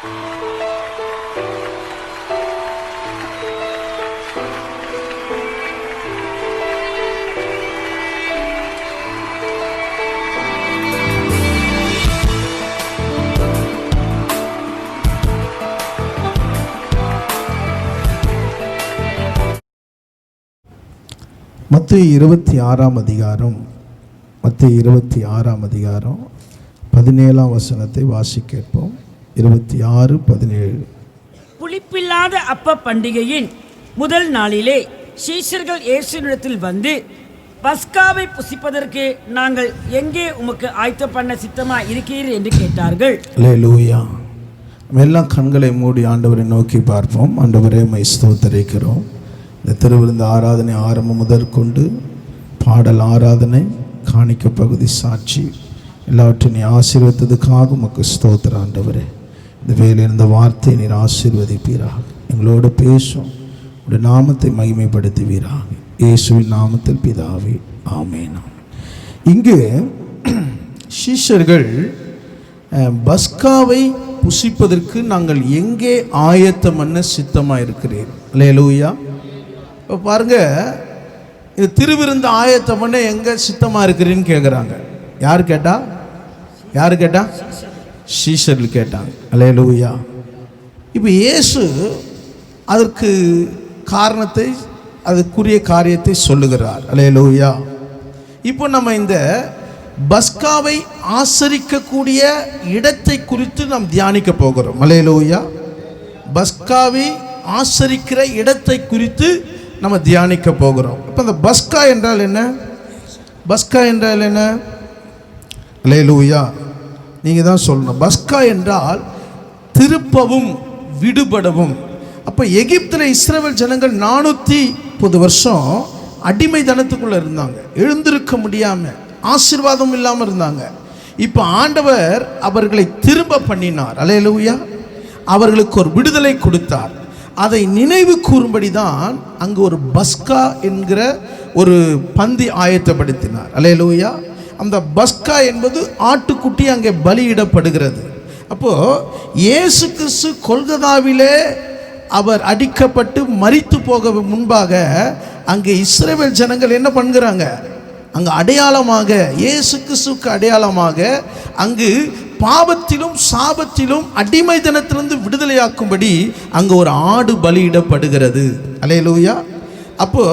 மத்தேயு 26 அதிகாரம் 17 வசனத்தை வாசிப்போம். 26:17. புளிப்பில்லாத அப்ப பண்டிகையின் முதல் நாளிலே சீஷர்கள் இயேசுவினிடத்தில் வந்து, பஸ்காவை புசிப்பதற்கு நாங்கள் எங்கே உமக்கு ஆயத்த பண்ண சித்தமாக இருக்கிறீர் என்று கேட்டார்கள். அல்லேலூயா. நம்ம எல்லாம் கண்களை மூடி ஆண்டவரை நோக்கி பார்ப்போம். ஆண்டவரே, உம்மை ஸ்தோத்திரிக்கிறோம். இந்த திருவிருந்து ஆராதனை ஆரம்பம் முதற்கொண்டு பாடல் ஆராதனை, காணிக்க பகுதி, சாட்சி எல்லாவற்றையும் நீ ஆசீர்வதித்ததுக்காக உமக்கு ஸ்தோத்திரம். ஆண்டவரே, இந்த வேலையில் இந்த வார்த்தையை நீர் ஆசீர்வதிப்பீராக, எங்களோடு பேசும், உடைய நாமத்தை மகிமைப்படுத்துவீராக. இயேசுவின் நாமத்தில் பிதாவே, ஆமென். இங்கு சீஷர்கள் பஸ்காவை புசிப்பதற்கு நாங்கள் எங்கே ஆயத்தம் பண்ண சித்தமாக இருக்கிறீர்கள்? அல்லேலூயா. இப்போ பாருங்க, இது திருவிருந்து ஆயத்தம் பண்ண எங்கே சித்தமாக இருக்கிறீன்னு கேட்குறாங்க. யார் கேட்டா? சீஷர்கள் கேட்டாங்க. அல்லேலூயா. இப்போ இயேசு அதற்கு காரணத்தை, அதுக்குரிய காரியத்தை சொல்லுகிறார். அல்லேலூயா. இப்போ நம்ம இந்த பஸ்காவை ஆசரிக்கக்கூடிய இடத்தை குறித்து நாம் தியானிக்க போகிறோம். அல்லேலூயா. பஸ்காவை ஆசரிக்கிற இடத்தை குறித்து நம்ம தியானிக்க போகிறோம். இப்போ இந்த பஸ்கா என்றால் என்ன? அல்லேலூயா. நீங்கள் தான் சொல்லணும். பஸ்கா என்றால் திருப்பவும் விடுபடவும். அப்போ எகிப்தில் இஸ்ரவேல் ஜனங்கள் 430 வருஷம் அடிமை தனத்துக்குள்ளே இருந்தாங்க. எழுந்திருக்க முடியாமல், ஆசீர்வாதம் இல்லாமல் இருந்தாங்க. இப்போ ஆண்டவர் அவர்களை திரும்ப பண்ணினார். அல்லேலூயா. அவர்களுக்கு ஒரு விடுதலை கொடுத்தார். அதை நினைவு கூறும்படி தான் அங்கு ஒரு பஸ்கா என்கிற ஒரு பந்தி ஆயத்தப்படுத்தினார். அல்லேலூயா. அந்த பஸ்கா என்பது ஆட்டுக்குட்டி அங்கே பலியிடப்படுகிறது. அப்போது இயேசு கிறிஸ்து கொல்கதாவிலே அவர் அடிக்கப்பட்டு மரித்து போக முன்பாக அங்கே இஸ்ரவேல் ஜனங்கள் என்ன பண்ணுறாங்க? அங்கே அடையாளமாக, இயேசு கிறிஸ்துவுக்கு அடையாளமாக அங்கு பாவத்திலும் சாபத்திலும் அடிமை தினத்திலிருந்து விடுதலையாக்கும்படி அங்கே ஒரு ஆடு பலியிடப்படுகிறது. அல்லேலூயா. அப்போ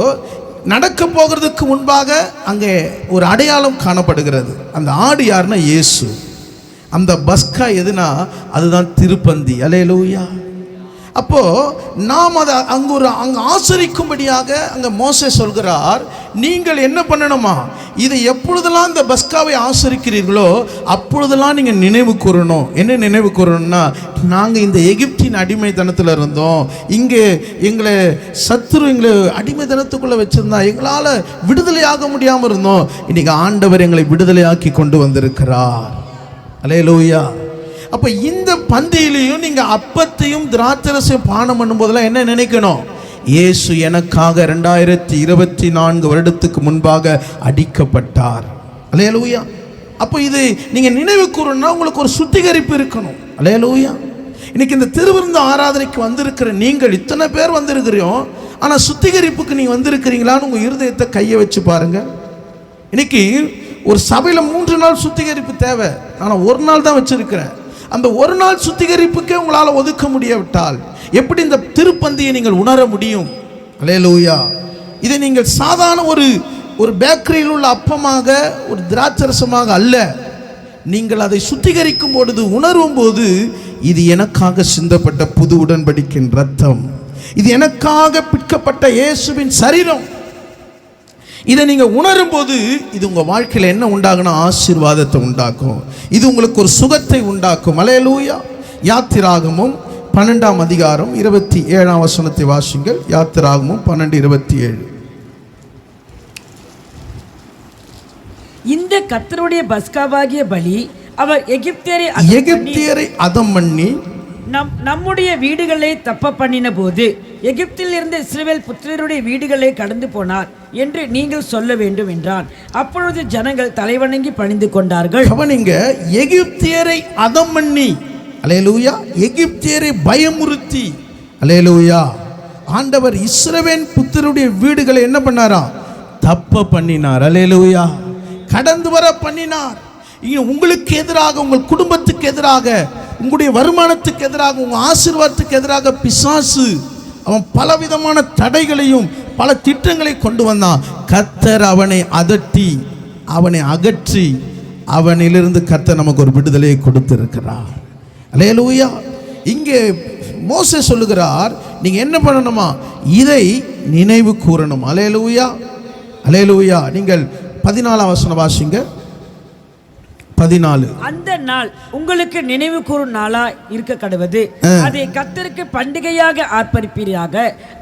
நடக்க போகிறதுக்கு முன்பாக அங்கே ஒரு அடையாளம் காணப்படுகிறது. அந்த ஆடு யாருன்னா இயேசு. அந்த பஸ்கா எதுனா அதுதான் திருப்பந்தி. அல்லேலூயா. அப்போ நாம் அதை அங்கே ஆசரிக்கும்படியாக அங்கே மோசே சொல்கிறார், நீங்கள் என்ன பண்ணணுமா, இதை எப்பொழுதெல்லாம் இந்த பஸ்காவை ஆசரிக்கிறீர்களோ அப்பொழுதெல்லாம் நீங்கள் நினைவு கூறணும். என்ன நினைவு கூறணும்னா, நாங்கள் இந்த எகிப்தின் அடிமைத்தனத்தில் இருந்தோம், இங்கே எங்களை சத்துரு எங்களை அடிமைத்தனத்துக்குள்ளே வச்சுருந்தா எங்களால் விடுதலையாக முடியாமல் இருந்தோம். இன்றைக்கி ஆண்டவர் எங்களை விடுதலையாக்கி கொண்டு வந்திருக்கிறார். அல்லேலூயா. அப்போ இந்த பந்தியிலையும் நீங்கள் அப்பத்தையும் திராட்சரசையும் பானம் பண்ணும்போதெல்லாம் என்ன நினைக்கணும்? இயேசு எனக்காக 2024 வருடத்துக்கு முன்பாக அடிக்கப்பட்டார். அல்லேலூயா. அப்போ இது நீங்கள் நினைவு கூறணும்னா உங்களுக்கு ஒரு சுத்திகரிப்பு இருக்கணும். அல்லேலூயா. இன்னைக்கு இந்த திருவிருந்து ஆராதனைக்கு வந்திருக்கிற நீங்கள் இத்தனை பேர் வந்திருக்கிறோம், ஆனால் சுத்திகரிப்புக்கு நீங்கள் வந்திருக்கிறீங்களான்னு உங்கள் இருதயத்தை கையை வச்சு பாருங்கள். இன்னைக்கு ஒரு சபையில் 3 நாள் சுத்திகரிப்பு தேவை, ஆனால் 1 நாள் தான் வச்சிருக்கிறேன். அந்த 1 நாள் சுத்திகரிப்புக்கே உங்களால் ஒதுக்க முடியாவிட்டால் எப்படி இந்த திருப்பந்தியை நீங்கள் உணர முடியும்? அல்லேலூயா. இதை நீங்கள் சாதாரண ஒரு பேக்கரியில் உள்ள அப்பமாக, ஒரு திராட்சரசமாக அல்ல, நீங்கள் அதை சுத்திகரிக்கும் பொழுது, உணரும் போது, இது எனக்காக சிந்தப்பட்ட புது உடன்படிக்கையின் ரத்தம், இது எனக்காக பிற்கப்பட்ட இயேசுவின் சரீரம். இதை நீங்கள் உணரும் போது இது உங்கள் வாழ்க்கையில் என்ன உண்டாகுனா ஆசீர்வாதத்தை உண்டாக்கும். இது உங்களுக்கு ஒரு சுகத்தை உண்டாக்கும். அல்லேலூயா. யாத்திராகமும் 12 அதிகாரம் 27 வசனத்தை வாசிங்கள். யாத்திராகமும் 12:27. இந்த கர்த்தருடைய பஸ்காவாகிய பலி அவர் எகிப்தியரை அதம் பண்ணி நம்முடைய வீடுகளை தப்ப பண்ணின போது எகிப்தில் இருந்த இஸ்ரவேல் புத்திரருடைய வீடுகளை கடந்து போனார் என்று நீங்கள் சொல்ல வேண்டும் என்றான். அப்பொழுது ஜனங்கள் தலைவணங்கி பணிந்து கொண்டார்கள். கவனிங்க, எகிப்தியரை அதம் பண்ணி அல்லேலூயா, எகிப்தியரை பயமுறுத்தி, அல்லேலூயா, ஆண்டவர் இஸ்ரவேல் புத்திரருடைய வீடுகளை என்ன பண்ணாரா? தப்ப பண்ணினார். அல்லேலூயா, கடந்து வர பண்ணினார். இங்கே உங்களுக்கு எதிராக, உங்கள் குடும்பத்துக்கு எதிராக, உங்களுடைய வருமானத்துக்கு எதிராக, உங்கள் ஆசீர்வாதத்துக்கு எதிராக பிசாசு அவன் பலவிதமான தடைகளையும் பல திட்டங்களை கொண்டு வந்தான். கர்த்தர் அவனை அதட்டி, அவனை அகற்றி, அவனிலிருந்து கர்த்தர் நமக்கு ஒரு விடுதலையை கொடுத்திருக்கிறார். அல்லேலூயா. இங்கே மோசே சொல்லுகிறார், நீங்க என்ன பண்ணணுமா? இதை நினைவு கூறணும். அல்லேலூயா, அல்லேலூயா. நீங்கள் 14ஆம் வசனம் வாசிங்க. 14. அந்த நாள் உங்களுக்கு நினைவு கூறும் நாளா இருக்க கடவது. அதை கர்த்தருக்கு பண்டிகையாக ஆர்ப்பரிப்பீராக.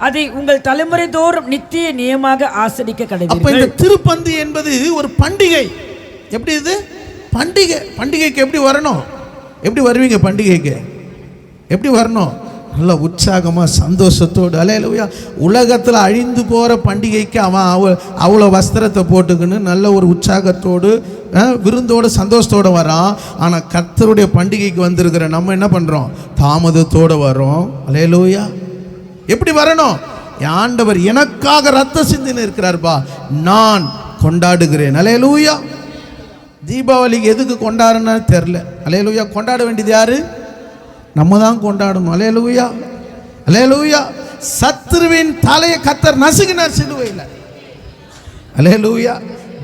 அதை உங்கள் தலைமுறை தோறும் நித்திய நியமாக ஆசரிக்க கடவுள். அப்ப இந்த திருப்பந்தி என்பது ஒரு பண்டிகை. எப்படி இது பண்டிகை? பண்டிகைக்கு எப்படி வரணும்? எப்படி வருவீங்க பண்டிகைக்கு? எப்படி வரணும்? நல்ல உற்சாகமாக சந்தோஷத்தோடு. அல்லேலூயா. உலகத்தில் அழிந்து போகிற பண்டிகைக்கு அவன் அவ்வளோ வஸ்திரத்தை போட்டுக்கின்னு நல்ல ஒரு உற்சாகத்தோடு விருந்தோடு சந்தோஷத்தோடு வரான். ஆனால் கர்த்தருடைய பண்டிகைக்கு வந்திருக்கிற நம்ம என்ன பண்ணுறோம்? தாமதத்தோடு வரோம். அல்லேலூயா. எப்படி வரணும்? ஆண்டவர் எனக்காக ரத்த சிந்தின்னு இருக்கிறார்ப்பா, நான் கொண்டாடுகிறேன். அல்லேலூயா. தீபாவளிக்கு எதுக்கு கொண்டாடுன்னு தெரில. அல்லேலூயா. கொண்டாட வேண்டியது யாரு? நம்ம தான் கொண்டாடணும். அல்லேலூயா, அல்லேலூயா. சத்துருவின் தலையை கர்த்தர் நசுக்கினார் சிலுவையில். அல்லேலூயா.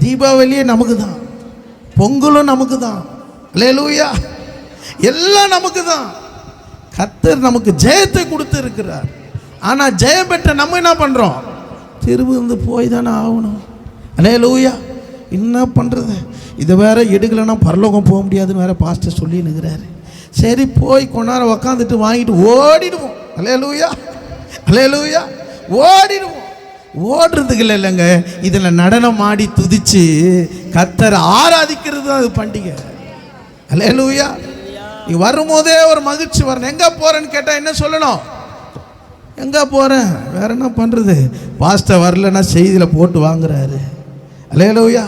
தீபாவளியே நமக்கு தான், பொங்கலும் நமக்கு தான். அல்லேலூயா. எல்லாம் நமக்கு தான். கர்த்தர் நமக்கு ஜெயத்தை கொடுத்து இருக்கிறார். ஆனால் ஜெயம் பெற்ற நம்ம என்ன பண்ணுறோம்? திரும்ப போய் தானே ஆகணும். அல்லேலூயா. என்ன பண்ணுறது? இதை வேற எடுக்கலைன்னா பரலோகம் போக முடியாதுன்னு வேற பாஸ்டர் சொல்லி நிற்கிறாரு. சரி, போய் கொண்டாட உக்காந்துட்டு வாங்கிட்டு ஓடிடுவோம். அல்லேலூயா, அல்லேலூயா. ஓடிடுவோம். ஓடுறதுக்கு இல்லைங்க, இதில் நடனம் ஆடி துதிச்சு கர்த்தரை ஆராதிக்கிறது தான் அது பண்டிகை. அல்லேலூயா. நீ வரும்போதே ஒரு மகிழ்ச்சி வரணும். எங்கே போகிறேன்னு கேட்டால் என்ன சொல்லணும்? எங்கே போகிறேன், வேற என்ன பண்ணுறது? பாஸ்டர் வரலன்னா செய்தியில் போட்டு வாங்குறாரு. அல்லேலூயா.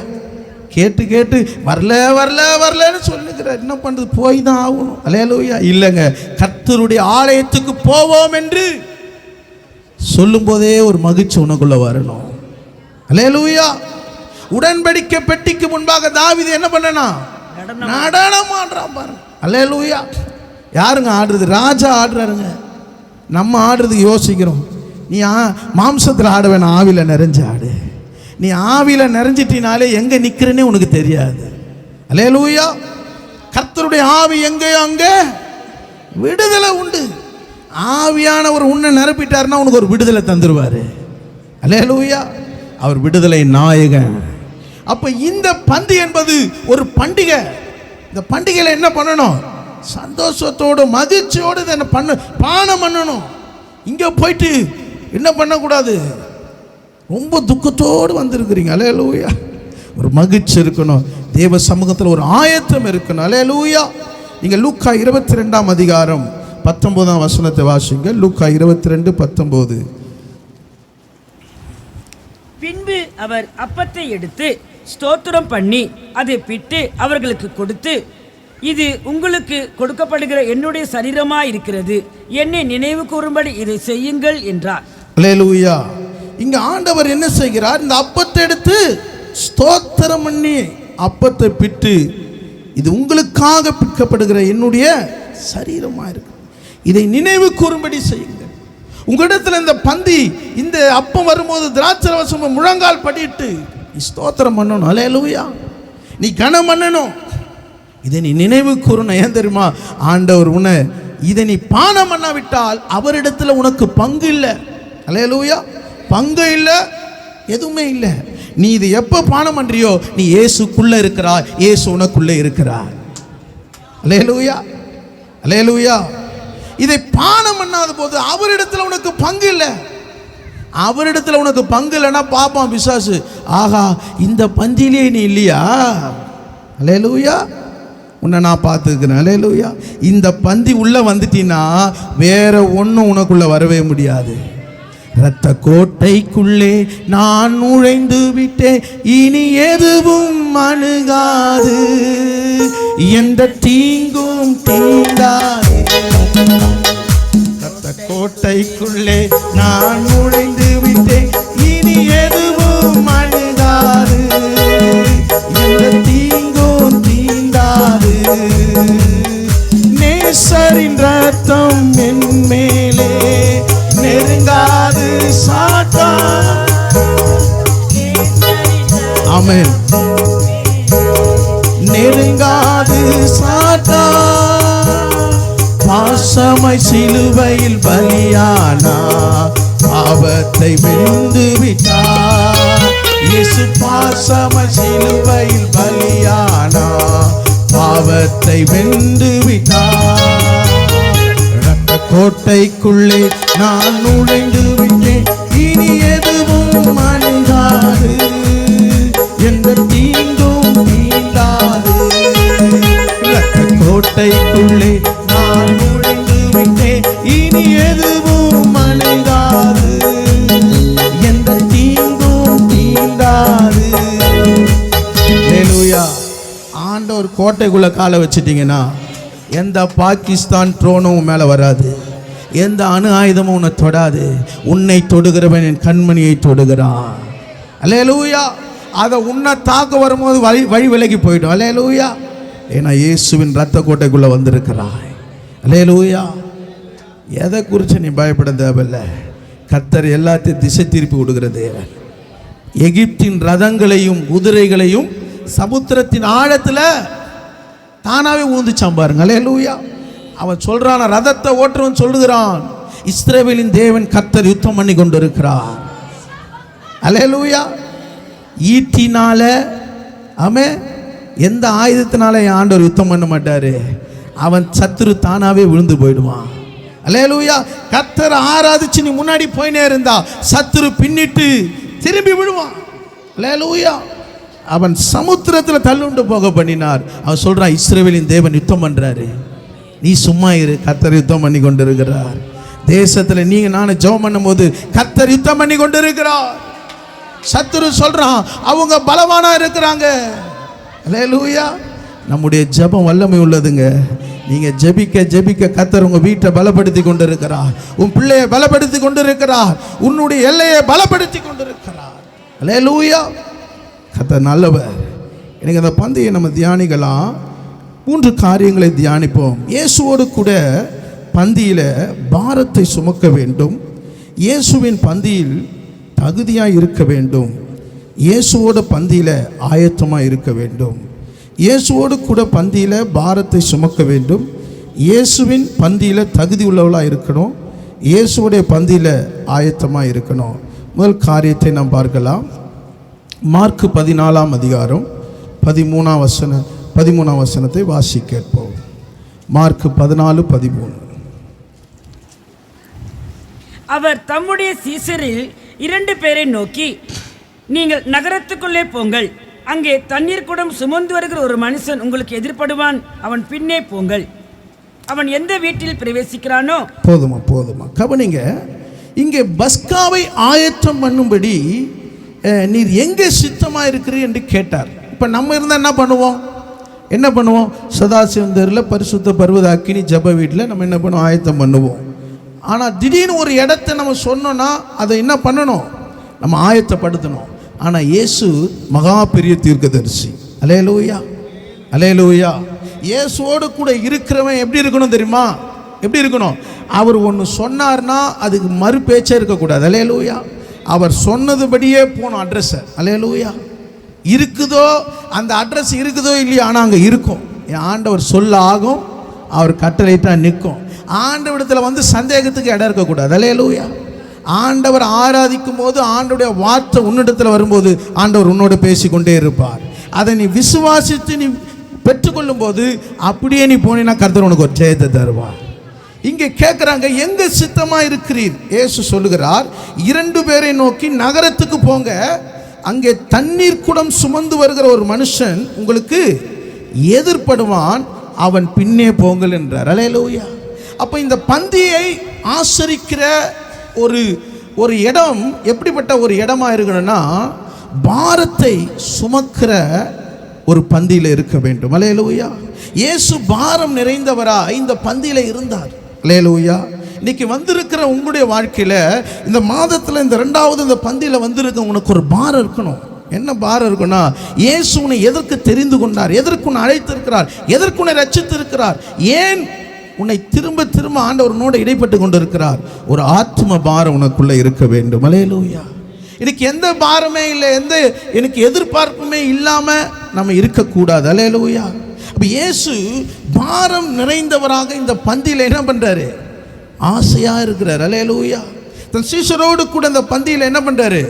கேட்டு கேட்டு வரல வரல வரலன்னு சொல்லுகிறார். என்ன பண்ணுறது? போய் தான் ஆகணும். அல்லேலூயா. இல்லைங்க, கர்த்தருடைய ஆலயத்துக்கு போவோம் என்று சொல்லும் போதே ஒரு மகிழ்ச்சி உனக்குள்ள வரணும். அல்லேலூயா. உடன்படிக்கை பெட்டிக்கு முன்பாக தாவீது என்ன பண்ணனா? நடனம் ஆடுறான் பாருங்க. அல்லேலூயா. யாருங்க ஆடுறது? ராஜா ஆடுறாருங்க. நம்ம ஆடுறதுக்கு யோசிக்கிறோம். நீ மாம்சத்தில் ஆட வேணாம், ஆவியில் நிறைஞ்சு ஆடு. நீ ஆவியில் நிறைஞ்சிட்டினாலே எங்கே நிற்கிறேன்னே உனக்கு தெரியாது. அல்லேலூயா. கர்த்தருடைய ஆவி எங்கேயோ அங்கே விடுதலை உண்டு. ஆவியானவர் உன்னை நிரப்பிட்டாருன்னா உனக்கு ஒரு விடுதலை தந்துடுவார். அல்லேலூயா. அவர் விடுதலை நாயகன். அப்போ இந்த பந்தி என்பது ஒரு பண்டிகை. இந்த பண்டிகையில் என்ன பண்ணணும்? சந்தோஷத்தோடு மகிழ்ச்சியோடு இதை பானம் பண்ணணும். இங்கே போயிட்டு என்ன பண்ணக்கூடாது? ரொம்ப துக்கத்தோடு வந்திருக்கிறீங்க. அல்லேலூயா. ஒரு மகிழ்ச்சி இருக்கணும். தேவ சமூகத்தில் ஒரு ஆயத்தம் இருக்கணும். அல்லேலூயா. நீங்கள் லூக்கா 22ஆம் அதிகாரம் 19ஆம் வசனத்தை வாசிங்க. லூக்கா 22:19. பின்பு அவர் அப்பத்தை எடுத்து ஸ்தோத்திரம் பண்ணி அதை பிட்டு அவர்களுக்கு கொடுத்து, இது உங்களுக்கு கொடுக்கப்படுகிற என்னுடைய சரீரமாய் இருக்கிறது, என்னை நினைவு கூறும்படி இதை செய்யுங்கள் என்றார். அல்லேலூயா. இங்க ஆண்டவர் என்ன செய்கிறார்? இந்த அப்பத்தை எடுத்து ஸ்தோத்திரம் பண்ணி அப்பத்தை பிட்டு, இது உங்களுக்காக பிற்கப்படுகிற என்னுடைய சரீரமாக இருக்கு, இதை நினைவு கூறும்படி செய்யுங்கள். உங்களிடத்தில் இந்த பந்தி, இந்த அப்பம் வரும்போது திராட்சரவசம் முழங்கால் படிட்டு நீ ஸ்தோத்திரம் பண்ணணும். அல்லேலூயா. நீ கனம் பண்ணணும். இதை நீ நினைவு கூறணும். ஏன் தெரியுமா? ஆண்டவர் உன்னை இதை நீ பானம் பண்ணாவிட்டால் அவரிடத்தில் உனக்கு பங்கு இல்லை. அல்லேலூயா. பங்கு இல்லை, எதுவுமே இல்லை. நீ இது எப்போ பானம் பண்றியோ நீ இயேசுக்குள்ளே இருக்கிறாய், இயேசு உனக்குள்ளே இருக்கிறார். அல்லேலூயா, அல்லேலூயா. இதை பானம் பண்ணாத போது அவரிடத்தில் உனக்கு பங்கு இல்லை. அவரிடத்தில் உனக்கு பங்கு இல்லைன்னா பாப்பான் பிசாசு, ஆகா இந்த பந்தியிலே நீ இல்லையா? அல்லேலூயா. உன்னை நான் பார்த்துக்கிறேன். அல்லேலூயா. இந்த பந்தி உள்ளே வந்துட்டீன்னா வேற ஒன்றும் உனக்குள்ளே வரவே முடியாது. இரத்த கோட்டைக்குள்ளே நான் நுழைந்து விட்டேன், இனி எதுவும் அணுகாது, எந்த தீங்கும் தீண்டாது. கோட்டைக்குள்ளே நான் நுழைந்து விட்டேன், இனி எதுவும் அணுகாது, எந்த தீங்கும் தீண்டாது. நேசரின் ரத்தம் என் மேலே நெருங்காது சாத்தான். ஆமென். நெருங்காது சாத்தான். பாசமாய் சிலுவையில் பலியானா, பாவத்தை வென்று விட்டார். இயேசு பாசமாய் சிலுவையில் பலியானா, பாவத்தை வென்று விட்டார். இரத்த கோட்டைக்குள்ளே நான் நுழைந்து விட்டேன், இனி எதுவும் அணுகாது, எந்த தீங்கும் தீண்டாது. இரத்த கோட்டைக்குள்ளே நான் நுழைந்து விட்டேன், இனி எதுவும் அணுகாது, எந்த தீங்கும் தீண்டாது. ஹல்லேலூயா. ஆண்டவர் கோட்டைக்குள்ள காலை வச்சிட்டீங்கன்னா எந்த பாகிஸ்தான் ட்ரோனும் மேலே வராது, எந்த அணு ஆயுதமும் உன்னை தொடாது. உன்னை தொடுகிறவன் என் கண்மணியை தொடுகிறான். அல்லேலூயா. அதை உன்னை தாக்க வரும்போது வழி விலகி போயிடும். அல்லேலூயா. ஏன்னா இயேசுவின் ரத்த கோட்டைக்குள்ளே வந்திருக்கிறாய். அல்லேலூயா. எதை குறித்து நீ பயப்பட தேவையில்லை. கர்த்தர் எல்லாத்தையும் திசை திருப்பி விடுகிற தேவன். எகிப்தின் ரதங்களையும் குதிரைகளையும் சமுத்திரத்தின் ஆழத்தில் தானாவே ஊந்துச்சான் பாருங்க. அல்லேலூயா. அவன் சொல்றான், ரதத்தை ஓட்டுறவன் சொல்லுகிறான், இஸ்ரவேலின் தேவன் கர்த்தர் யுத்தம் பண்ணி கொண்டிருக்கிறார். அல்லேலூயா. ஈட்டினால ஆமே எந்த ஆயுதத்தினால என் ஆண்டவர் யுத்தம் பண்ண மாட்டாரு. அவன் சத்துரு தானாவே விழுந்து போயிடுவான். அல்லேலூயா. கர்த்தரை ஆராதிச்சு நீ முன்னாடி போயினே இருந்தா சத்துரு பின்னிட்டு திரும்பி விடுவான். அல்லேலூயா. அவன் சமுத்திரத்தில் தள்ளுண்டு போக பண்ணினார். அவன் சொல்றான், இஸ்ரவேலின் தேவன் யுத்தம் பண்றாரு, நீ சும்மா இரு, கர்த்தர் யுத்தம் பண்ணி கொண்டிருக்கிறார். தேசத்தில் நீங்க நானும் ஜெபம் பண்ணும் போது கர்த்தர் யுத்தம் பண்ணி கொண்டிருக்கிறார். சத்துரு சொல்றான், அவங்க பலவானா இருக்கிறாங்க. அல்லேலூயா. நம்முடைய ஜெபம் வல்லமை உள்ளதுங்க. நீங்க ஜெபிக்க ஜெபிக்க கர்த்தர் உங்க வீட்டை பலப்படுத்தி கொண்டிருக்கிறார், உன் பிள்ளையை பலப்படுத்தி கொண்டிருக்கிறார், உன்னுடைய எல்லையை பலப்படுத்தி கொண்டிருக்கிறார். அல்லேலூயா. கர்த்தர் நல்லவர். எனக்கு அந்த பந்தியை நம்ம தியானிக்கலாம். 3 காரியங்களை தியானிப்போம். இயேசுவோடு கூட பந்தியில் பாரத்தை சுமக்க வேண்டும், இயேசுவின் பந்தியில் தகுதியாக இருக்க வேண்டும், இயேசுவோட பந்தியில் ஆயத்தமாக இருக்க வேண்டும். இயேசுவோடு கூட பந்தியில் பாரத்தை சுமக்க வேண்டும், இயேசுவின் பந்தியில் தகுதி உள்ளவளாக இருக்கணும், இயேசுவோடைய பந்தியில் ஆயத்தமாக இருக்கணும். முதல் காரியத்தை நாம் பார்க்கலாம். மார்க்கு 14ஆம் அதிகாரம் 13ஆம் வசனத்தை வாசி கேட்போம். மார்க்கு 14:13. அவர் தம்முடைய சீசரில் 2 பேரை நோக்கி, நீங்கள் நகரத்துக்குள்ளே போங்கள், அங்கே தண்ணீர் குடம் சுமந்து வருகிற ஒரு மனுஷன் உங்களுக்கு எதிர்ப்படுவான், அவன் பின்னே போங்கள். அவன் எந்த வீட்டில் பிரவேசிக்கிறானோ. போதுமா கவனிங்க. இங்கே பஸ்காவை ஆயத்தம் பண்ணும்படி நீர் எங்கே சித்தமாக இருக்கிறீர் என்று கேட்டார். இப்போ நம்ம இருந்தால் என்ன பண்ணுவோம்? சதாசிவந்தரில் பரிசுத்த பர்வத அக்கினி ஜப வீட்டில் நம்ம என்ன பண்ணுவோம்? ஆயத்தம் பண்ணுவோம். ஆனால் திடீர்னு ஒரு இடத்த நம்ம சொன்னோன்னா அதை என்ன பண்ணணும்? நம்ம ஆயத்தப்படுத்தணும். ஆனால் இயேசு மகா பெரிய தீர்க்கதரிசி. அல்லேலூயா, அல்லேலூயா. இயேசுவோடு கூட இருக்கிறவன் எப்படி இருக்கணும் தெரியுமா? எப்படி இருக்கணும்? அவர் ஒன்று சொன்னார்னா அதுக்கு மறு பேச்சே இருக்கக்கூடாது. அல்லேலூயா. அவர் சொன்னதுபடியே போனோம் அட்ரஸை. அல்லேலூயா. இருக்குதோ அந்த அட்ரஸ் இருக்குதோ இல்லையோ, ஆனால் அங்கே இருக்கும். என் ஆண்டவர் சொல்ல ஆகும், அவர் கட்டளையிட்டால் நிற்கும். ஆண்டவரிடத்தில் வந்து சந்தேகத்துக்கு இடம் இருக்கக்கூடாது. அல்லேலூயா. ஆண்டவர் ஆராதிக்கும் போது ஆண்டவருடைய வார்த்தை உன்னிடத்தில் வரும்போது ஆண்டவர் உன்னோட பேசி கொண்டே இருப்பார். அதை நீ விசுவாசித்து நீ பெற்றுக்கொள்ளும் போது அப்படியே நீ போனீன்னா கர்த்தர் உனக்கு ஒரு ஜெயத்தை தருவார். இங்கே கேட்குறாங்க, எங்க சித்தமா இருக்கிறீர்? இயேசு சொல்லுகிறார், 2 பேரை நோக்கி நகரத்துக்கு போங்க, அங்கே தண்ணீர் குடம் சுமந்து வருகிற ஒரு மனுஷன் உங்களுக்கு எதிர்ப்படுவான், அவன் பின்னே போங்கள் என்றார். அல்லேலூயா. அப்போ இந்த பந்தியை ஆசரிக்கிற ஒரு இடம் எப்படிப்பட்ட ஒரு இடமா இருக்கணும்னா, பாரத்தை சுமக்கிற ஒரு பந்தியில் இருக்க வேண்டும். அல்லேலூயா. இயேசு பாரம் நிறைந்தவரா இந்த பந்தியில் இருந்தார். அல்லேலூயா. இன்னைக்கு வந்திருக்கிற உங்களுடைய வாழ்க்கையில் இந்த மாதத்தில் இந்த 2வது இந்த பந்தியில் வந்திருக்க உனக்கு ஒரு பாரம் இருக்கணும். என்ன பாரம் இருக்குன்னா, இயேசு உன்னை எதற்கு தெரிந்து கொண்டார், எதற்கு உன்னை அழைத்திருக்கிறார், எதற்கு உன்னை ரட்சித்திருக்கிறார், ஏன் உன்னை திரும்ப திரும்ப ஆண்டவரோடு இடைப்பட்டு கொண்டிருக்கிறார். ஒரு ஆத்ம பாரம் உனக்குள்ளே இருக்க வேண்டும். அல்லேலூயா. இன்னைக்கு எந்த பாரமே இல்லை, எந்த எனக்கு எதிர்பார்ப்புமே இல்லாமல் நம்ம இருக்கக்கூடாது. அல்லேலூயா. அப்போ இயேசு பாரம் நிறைந்தவராக இந்த பந்தியில் என்ன பண்ணுறாரு? ஆசையாக இருக்கிறார். அல்லேலூயா. தன் சீஷரோடு கூட இந்த பந்தியில் என்ன பண்ணுறாரு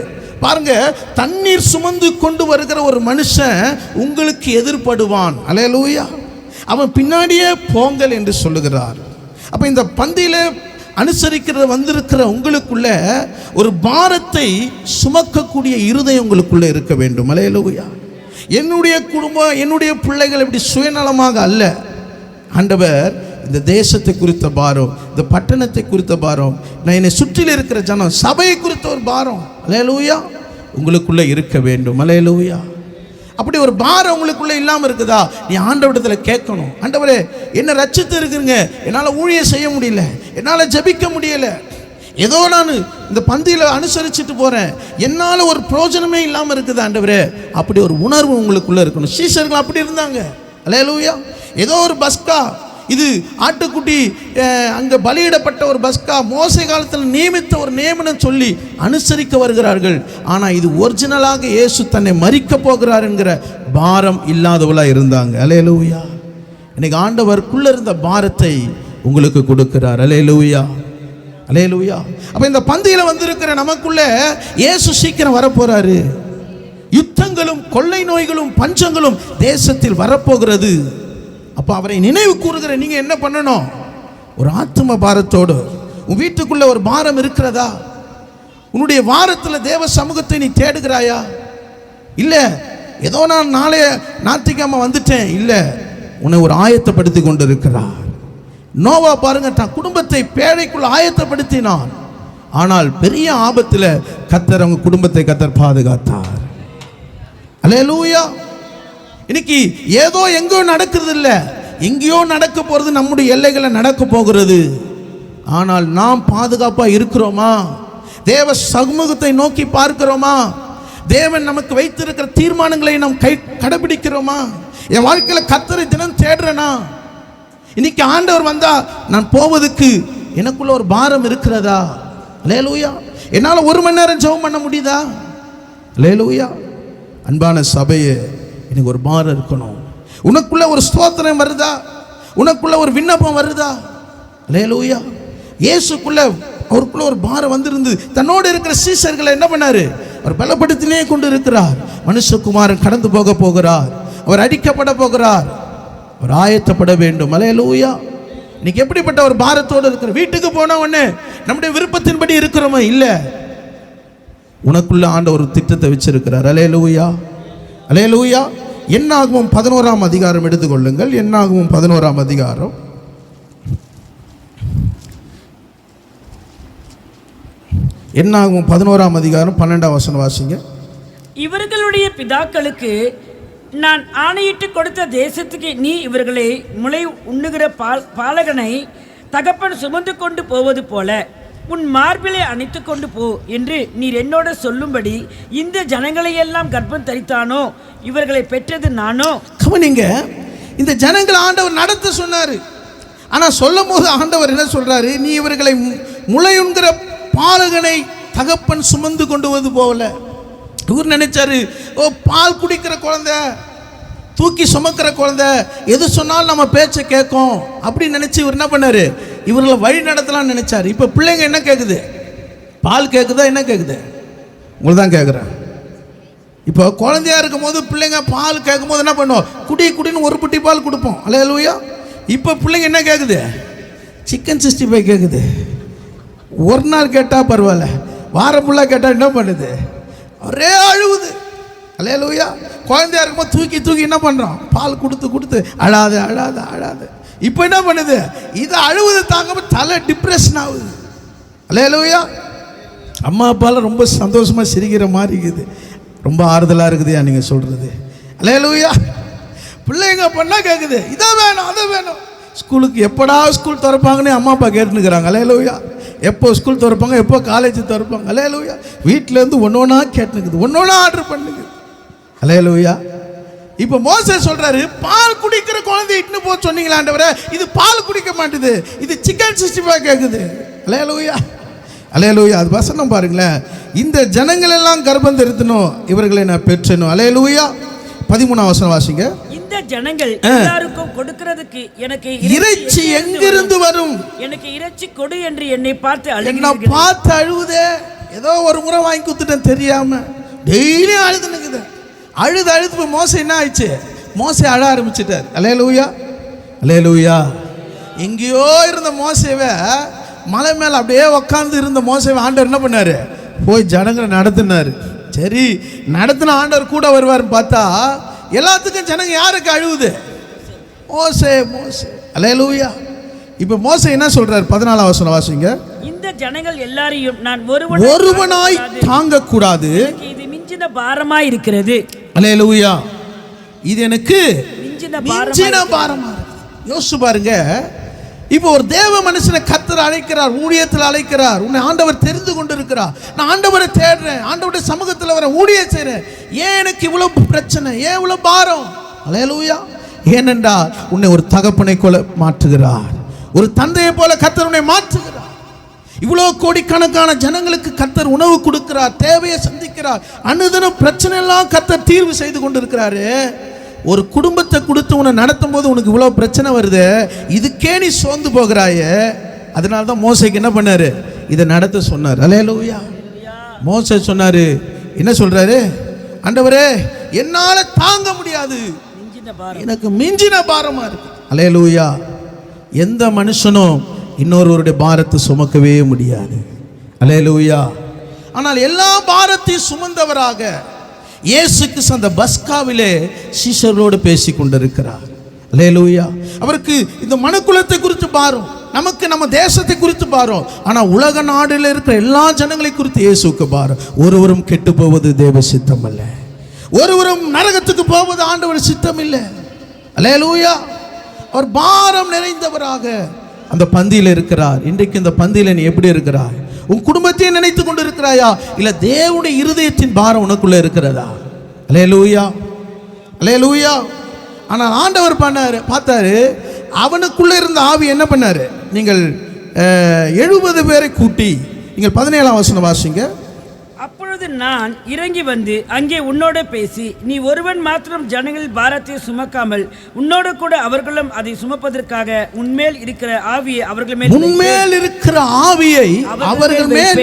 பாருங்க. தண்ணீர் சுமந்து கொண்டு வருகிற ஒரு மனுஷன் உங்களுக்கு எதிர்படுவான். அல்லேலூயா. அவன் பின்னாடியே போங்கள் என்று சொல்லுகிறார். அப்போ இந்த பந்தியில் அனுசரிக்கிற வந்திருக்கிற உங்களுக்குள்ள ஒரு பாரத்தை சுமக்கக்கூடிய இருதயம் உங்களுக்குள்ள இருக்க வேண்டும். அல்லேலூயா. என்னுடைய குடும்பம், என்னுடைய பிள்ளைகள் இப்படி சுயநலமாக அல்ல. ஆண்டவர் இந்த தேசத்தை குறித்த பாரம், இந்த பட்டணத்தை குறித்த பாரம், நான் என்னை சுற்றில் இருக்கிற ஜனம், சபையை குறித்த ஒரு பாரம் அல்லேலூயா உங்களுக்குள்ளே இருக்க வேண்டும். அல்லேலூயா. அப்படி ஒரு பாரம் உங்களுக்குள்ளே இல்லாமல் இருக்குதா? நீ ஆண்டவரிடத்தில் கேட்கணும். ஆண்டவரே, என்னை ரட்சித்து இருக்குங்க, என்னால் ஊழியம் செய்ய முடியல, என்னால் ஜெபிக்க முடியலை, ஏதோ நான் இந்த பந்தியில் அனுசரிச்சுட்டு போகிறேன், என்னால் ஒரு பிரயோஜனமே இல்லாமல் இருக்குது ஆண்டவரே. அப்படி ஒரு உணர்வு உங்களுக்குள்ளே இருக்கணும். சீஷர்கள் அப்படி இருந்தாங்க. அல்லேலூயா. ஏதோ ஒரு பஸ்கா, இது ஆட்டுக்குட்டி அங்கே பலியிடப்பட்ட ஒரு பஸ்கா, மோசே காலத்தில் நியமித்த ஒரு நியமனம் சொல்லி அனுசரிக்க வருகிறார்கள். ஆனால் இது ஒரிஜினலாக இயேசு தன்னை மரிக்க போகிறார் என்கிற பாரம் இல்லாதவளாக இருந்தாங்க. அல்லேலூயா. இன்னைக்கு ஆண்டவருக்குள்ளே இருந்த பாரத்தை உங்களுக்கு கொடுக்கிறார். அல்லேலூயா. அல்லேலூயா. அப்போ இந்த பந்தியில் வந்திருக்கிற நமக்குள்ள இயேசு சீக்கிரம் வரப்போறாரு. யுத்தங்களும் கொள்ளை நோய்களும் பஞ்சங்களும் தேசத்தில் வரப்போகிறது. அப்போ அவரை நினைவு கூறுகிற நீங்கள் என்ன பண்ணணும்? ஒரு ஆத்ம பாரத்தோடு. உன் வீட்டுக்குள்ள ஒரு பாரம் இருக்கிறதா? உன்னுடைய வாரத்தில் தேவ சமூகத்தை நீ தேடுகிறாயா? இல்லை ஏதோ நான் நாளைய ஞாயிற்றுக்கிழமை வந்துட்டேன், இல்லை, உன்னை ஒரு ஆயத்தப்படுத்தி கொண்டு இருக்கிறார். நோவா பாருங்க, தன் குடும்பத்தை பேழைக்குள் ஆயத்தப்படுத்தினான். ஆனால் பெரிய ஆபத்தில் கர்த்தர் அவங்க குடும்பத்தை கர்த்தர் பாதுகாத்தார். அல்லேலூயா. இன்னைக்கு ஏதோ எங்கோ நடக்கிறது இல்லை, எங்கேயோ நடக்க போகிறது, நம்முடைய எல்லைகளை நடக்க போகிறது. ஆனால் நாம் பாதுகாப்பாக இருக்கிறோமா? தேவ சமூகத்தை நோக்கி பார்க்கிறோமா? தேவன் நமக்கு வைத்திருக்கிற தீர்மானங்களை நாம் கடைபிடிக்கிறோமா? என் வாழ்க்கையில் கர்த்தரை தினம் தேடுறேனா? இன்னைக்கு ஆண்டவர் வந்தா நான் போவதுக்கு எனக்குள்ள ஒரு பாரம் இருக்கிறதா? அல்லேலூயா. என்னால் 1 மணி நேரம் ஜெபம் பண்ண முடியுதா? அல்லேலூயா. அன்பான சபையே, எனக்கு ஒரு பாரம் இருக்கணும். உனக்குள்ள ஒரு ஸ்தோத்திரம் வருதா? உனக்குள்ள ஒரு விண்ணப்பம் வருதா? அல்லேலூயா. இயேசுக்குள்ள அவருக்குள்ள ஒரு பாரம் வந்திருந்து தன்னோடு இருக்கிற சீஷர்களை என்ன பண்ணாரு? அவர் பலப்படுத்தினே கொண்டு இருக்கிறார். மனுஷகுமாரன் கடந்து போக போகிறார், அவர் அடிக்கப்பட போகிறார், அவர் ஆயத்தப்பட வேண்டும். அல்லேலூயா. இன்னைக்கு எப்படிப்பட்ட ஒரு பாரத்தோடு இருக்கிற? வீட்டுக்கு போன உடனே நம்முடைய விருப்பத்தின்படி இருக்கிறோமா? இல்லை, உனக்குள்ள ஆண்டவர் ஒரு திட்டத்தை வச்சிருக்கிறார். அல்லேலூயா. அல்லேலூயா. என்னாகும் 11ஆம் அதிகாரம் எடுத்துக்கொள்ளுங்கள். என்னாகும் 11ஆம் அதிகாரம். என்னாகும் 11ஆம் அதிகாரம் 12ஆம் வசனம் வாசிங்க. இவர்களுடைய பிதாக்களுக்கு நான் ஆணையிட்டு கொடுத்த தேசத்துக்கு நீ இவர்களை முளை உண்ணுகிற பாலகனை தகப்பன் சுமந்து கொண்டு போவது போல உன் மார்பிலை அணைத்து கொண்டு போ என்று நீர் என்னோட சொல்லும்படி இந்த ஜனங்களை எல்லாம் கர்ப்பம் தரித்தானோ, இவர்களை பெற்றது நானோ. கவனிங்க, இந்த ஜனங்கள் ஆண்டவர் நடத்த சொன்னாரு. ஆனா சொல்லும் போது ஆண்டவர் என்ன சொல்றாரு? நீ இவர்களை முளையுண்கிற பாலகனை தகப்பன் சுமந்து கொண்டு வது போல. இவர் நினைச்சாரு, ஓ, பால் குடிக்கிற குழந்தை, தூக்கி சுமக்கிற குழந்தை, எது சொன்னாலும் நம்ம பேச்சை கேட்கும் அப்படின்னு நினைச்சு இவர் என்ன பண்ணாரு? இவர்களை வழி நடத்தலாம்னு நினைச்சாரு. இப்போ பிள்ளைங்க என்ன கேட்குது? பால் கேட்குதா? என்ன கேட்குது? உங்களுக்கு தான் கேட்குறேன். இப்போ குழந்தையா இருக்கும் போது பிள்ளைங்க பால் கேட்கும் போது என்ன பண்ணுவோம்? குடின்னு ஒரு புட்டி பால் கொடுப்போம். அல்லேலூயா. இப்போ பிள்ளைங்க என்ன கேட்குது? சிக்கன் 65 கேட்குது. ஒரு நாள் கேட்டால் பரவாயில்ல, வாரம் ஃபுல்லாக கேட்டால் என்ன பண்ணுது? ஒரே அழுவுது. அல்லேலூயா. குழந்தையா இருக்கும்போது தூக்கி என்ன பண்ணுறோம்? பால் கொடுத்து அழாது. இப்போ என்ன பண்ணுது? இது அழுவுது தாங்க தலை டிப்ரெஷன் ஆகுது. அல்லேலூயா. அம்மா அப்பாலாம் ரொம்ப சந்தோஷமாக சிரிக்கிற மாதிரி இருக்குது. ரொம்ப ஆறுதலாக இருக்குதுயா நீங்கள் சொல்கிறது. அல்லேலூயா. பிள்ளைங்க பண்ணால் கேட்குது, இதை வேணும் அதை வேணும். ஸ்கூலுக்கு எப்படா ஸ்கூல் திறப்பாங்கன்னு அம்மா அப்பா கேட்டுனுக்குறாங்க. அல்லேலூயா. எப்போ ஸ்கூல் திறப்பாங்க, எப்போ காலேஜ் திறப்பாங்க. அல்லேலூயா. வீட்டிலேருந்து ஒன்று ஒன்றா கேட்டுனுக்குது, ஒன்று ஒன்றா ஆர்டர் பண்ணுங்க. அல்லேலூயா. இப்போ மோசே சொல்றாரு, பால் குடிக்கிற குழந்தை இட்டுன்னு போக சொன்னீங்களா ஆண்டவரே, இது பால் குடிக்க மாட்டுது, இது சிக்கன் 65 கேட்குது. அல்லேலூயா. அல்லேலூயா. அது வசனம் பாருங்களேன். இந்த ஜனங்கள் எல்லாம் கர்ப்பம் தரித்தனும், இவர்களை நான் பெற்றனும். அல்லேலூயா. 13ஆம் வசனம் வாசிங்க. இந்த ஜனங்கள் எல்லாருக்கும் கொடுக்கிறதுக்கு எனக்கு இறைச்சி எங்கிருந்து வரும்? எனக்கு இறைச்சி கொடு என்று என்னை பார்த்து அழுவுதே. ஏதோ ஒரு முறை வாங்கி கொடுத்துட்டேன் தெரியாம, டெய்லி அழுது நிக்குது. அழுது மோசே என்ன ஆயிடுச்சு? மோசே அழ ஆரம்பிச்சிட்டார். அல்லேலூயா. அல்லேலூயா. எங்கேயோ இருந்த மோசேவை, மலை மேல அப்படியே உட்கார்ந்து இருந்த மோசேவை ஆண்டவர் என்ன பண்ணாரு? போய் ஜனங்களை நடத்தினாரு. சரி, நடத்தின ஆண்டவர் கூட வருவார்னு பார்த்தா எல்லாத்துக்கும் ஜனங்க யாருக்கு அழுவுது? மோசே. மோசே. அல்லேலூயா. இப்போ மோசே என்ன சொல்றாரு? 14ஆம் வசனம் வாசிங்க. இந்த ஜனங்கள் எல்லாரையும் நான் ஒருவனாய் தாங்க கூடாது, இது மிஞ்சின பாரமாய் இருக்கிறது. அல்லேலூயா. இது எனக்கு மிஞ்சின பாரமா. யோசிச்சு பாருங்க. இப்போ ஒரு தேவ மனுஷனை கர்த்தர் அழைக்கிறார், ஊழியத்தில் அழைக்கிறார். உன்னை ஆண்டவர் தெரிந்து கொண்டு இருக்கிறார். நான் ஆண்டவரை தேடுறேன், ஆண்டவருடைய சமூகத்தில் வர ஊழியம் செய்றேன். ஏன் எனக்கு இவ்வளவு பிரச்சனை, ஏன் இவ்வளவு பாரம்? அல்லேலூயா. ஏனென்றால் உன்னை ஒரு தகப்பனை போல மாற்றுகிறார், ஒரு தந்தையை போல கர்த்தர் உன்னை மாற்றுகிறார். இவ்வளோ கோடிக்கணக்கான ஜனங்களுக்கு கர்த்தர் உணவு கொடுக்கிறார், தேவையை சந்திக்கிறார். அனுதினம் பிரச்சனை எல்லாம் கர்த்தர் தீர்வு செய்து கொண்டிருக்கிறாரு. ஒரு குடும்பத்தை கொடுத்து உன்னை நடத்தும் போது உனக்கு இவ்வளோ பிரச்சனை வருது, இதுக்கே நீ சோர்ந்து போகிறாயே. அதனால தான் மோசேக்கு என்ன பண்ணாரு? இதை நடத்த சொன்னார். அல்லேலூயா. மோசே சொன்னாரு, என்ன சொல்றாரு? ஆண்டவரே, என்னால தாங்க முடியாது, எனக்கு மிஞ்சின பாரமா இருக்கு. அல்லேலூயா. எந்த மனுஷனும் இன்னொருவருடைய பாரத்தை சுமக்கவே முடியாது. அல்லேலூயா. ஆனால் எல்லா பாரத்தையும் சுமந்தவராக இயேசு கிறிஸ்து அந்த பஸ்காவிலே சீஷர்களோடு பேசி கொண்டிருக்கிறார். அல்லேலூயா. அவருக்கு இந்த மனுக்குலத்தை குறித்து பாரம், நமக்கு நம்ம தேசத்தை குறித்து பாரம். ஆனால் உலக நாடுல இருக்கிற எல்லா ஜனங்களை குறித்து இயேசுக்கு பாரம். ஒருவரும் கெட்டு போவது தேவ சித்தம் அல்ல, ஒருவரும் நரகத்துக்கு போவது ஆண்டவர் சித்தம் இல்லை. அல்லேலூயா. அவர் பாரம் நிறைந்தவராக அந்த பந்தியில் இருக்கிறார். இன்றைக்கு இந்த பந்தியில் நீ எப்படி இருக்கிறாய்? உன் குடும்பத்தை நினைத்து கொண்டு இருக்கிறாயா, இல்ல தேவனுடைய இருதயத்தின் பாரம் உனக்குள்ள இருக்கிறதா? அல்லேலூயா. அல்லேலூயா. ஆனால் ஆண்டவர் பண்ணாரு, பார்த்தாரு, அவனுக்குள்ள இருந்த ஆவி என்ன பண்ணாரு? நீங்கள் 70 பேரை கூட்டி, நீங்கள் 17ஆம் வசனம் வாசிங்க. அப்பொழுது நான் இறங்கி வந்து அங்கே உன்னோட பேசி, நீ ஒருவன் மாத்திரம் ஜனங்களின் பாரத்தை சுமக்காமல் உன்னோட கூட அவர்களும் அதை சுமப்பதற்காக உன்மேல் இருக்கிற ஆவியை அவர்கள் மேல்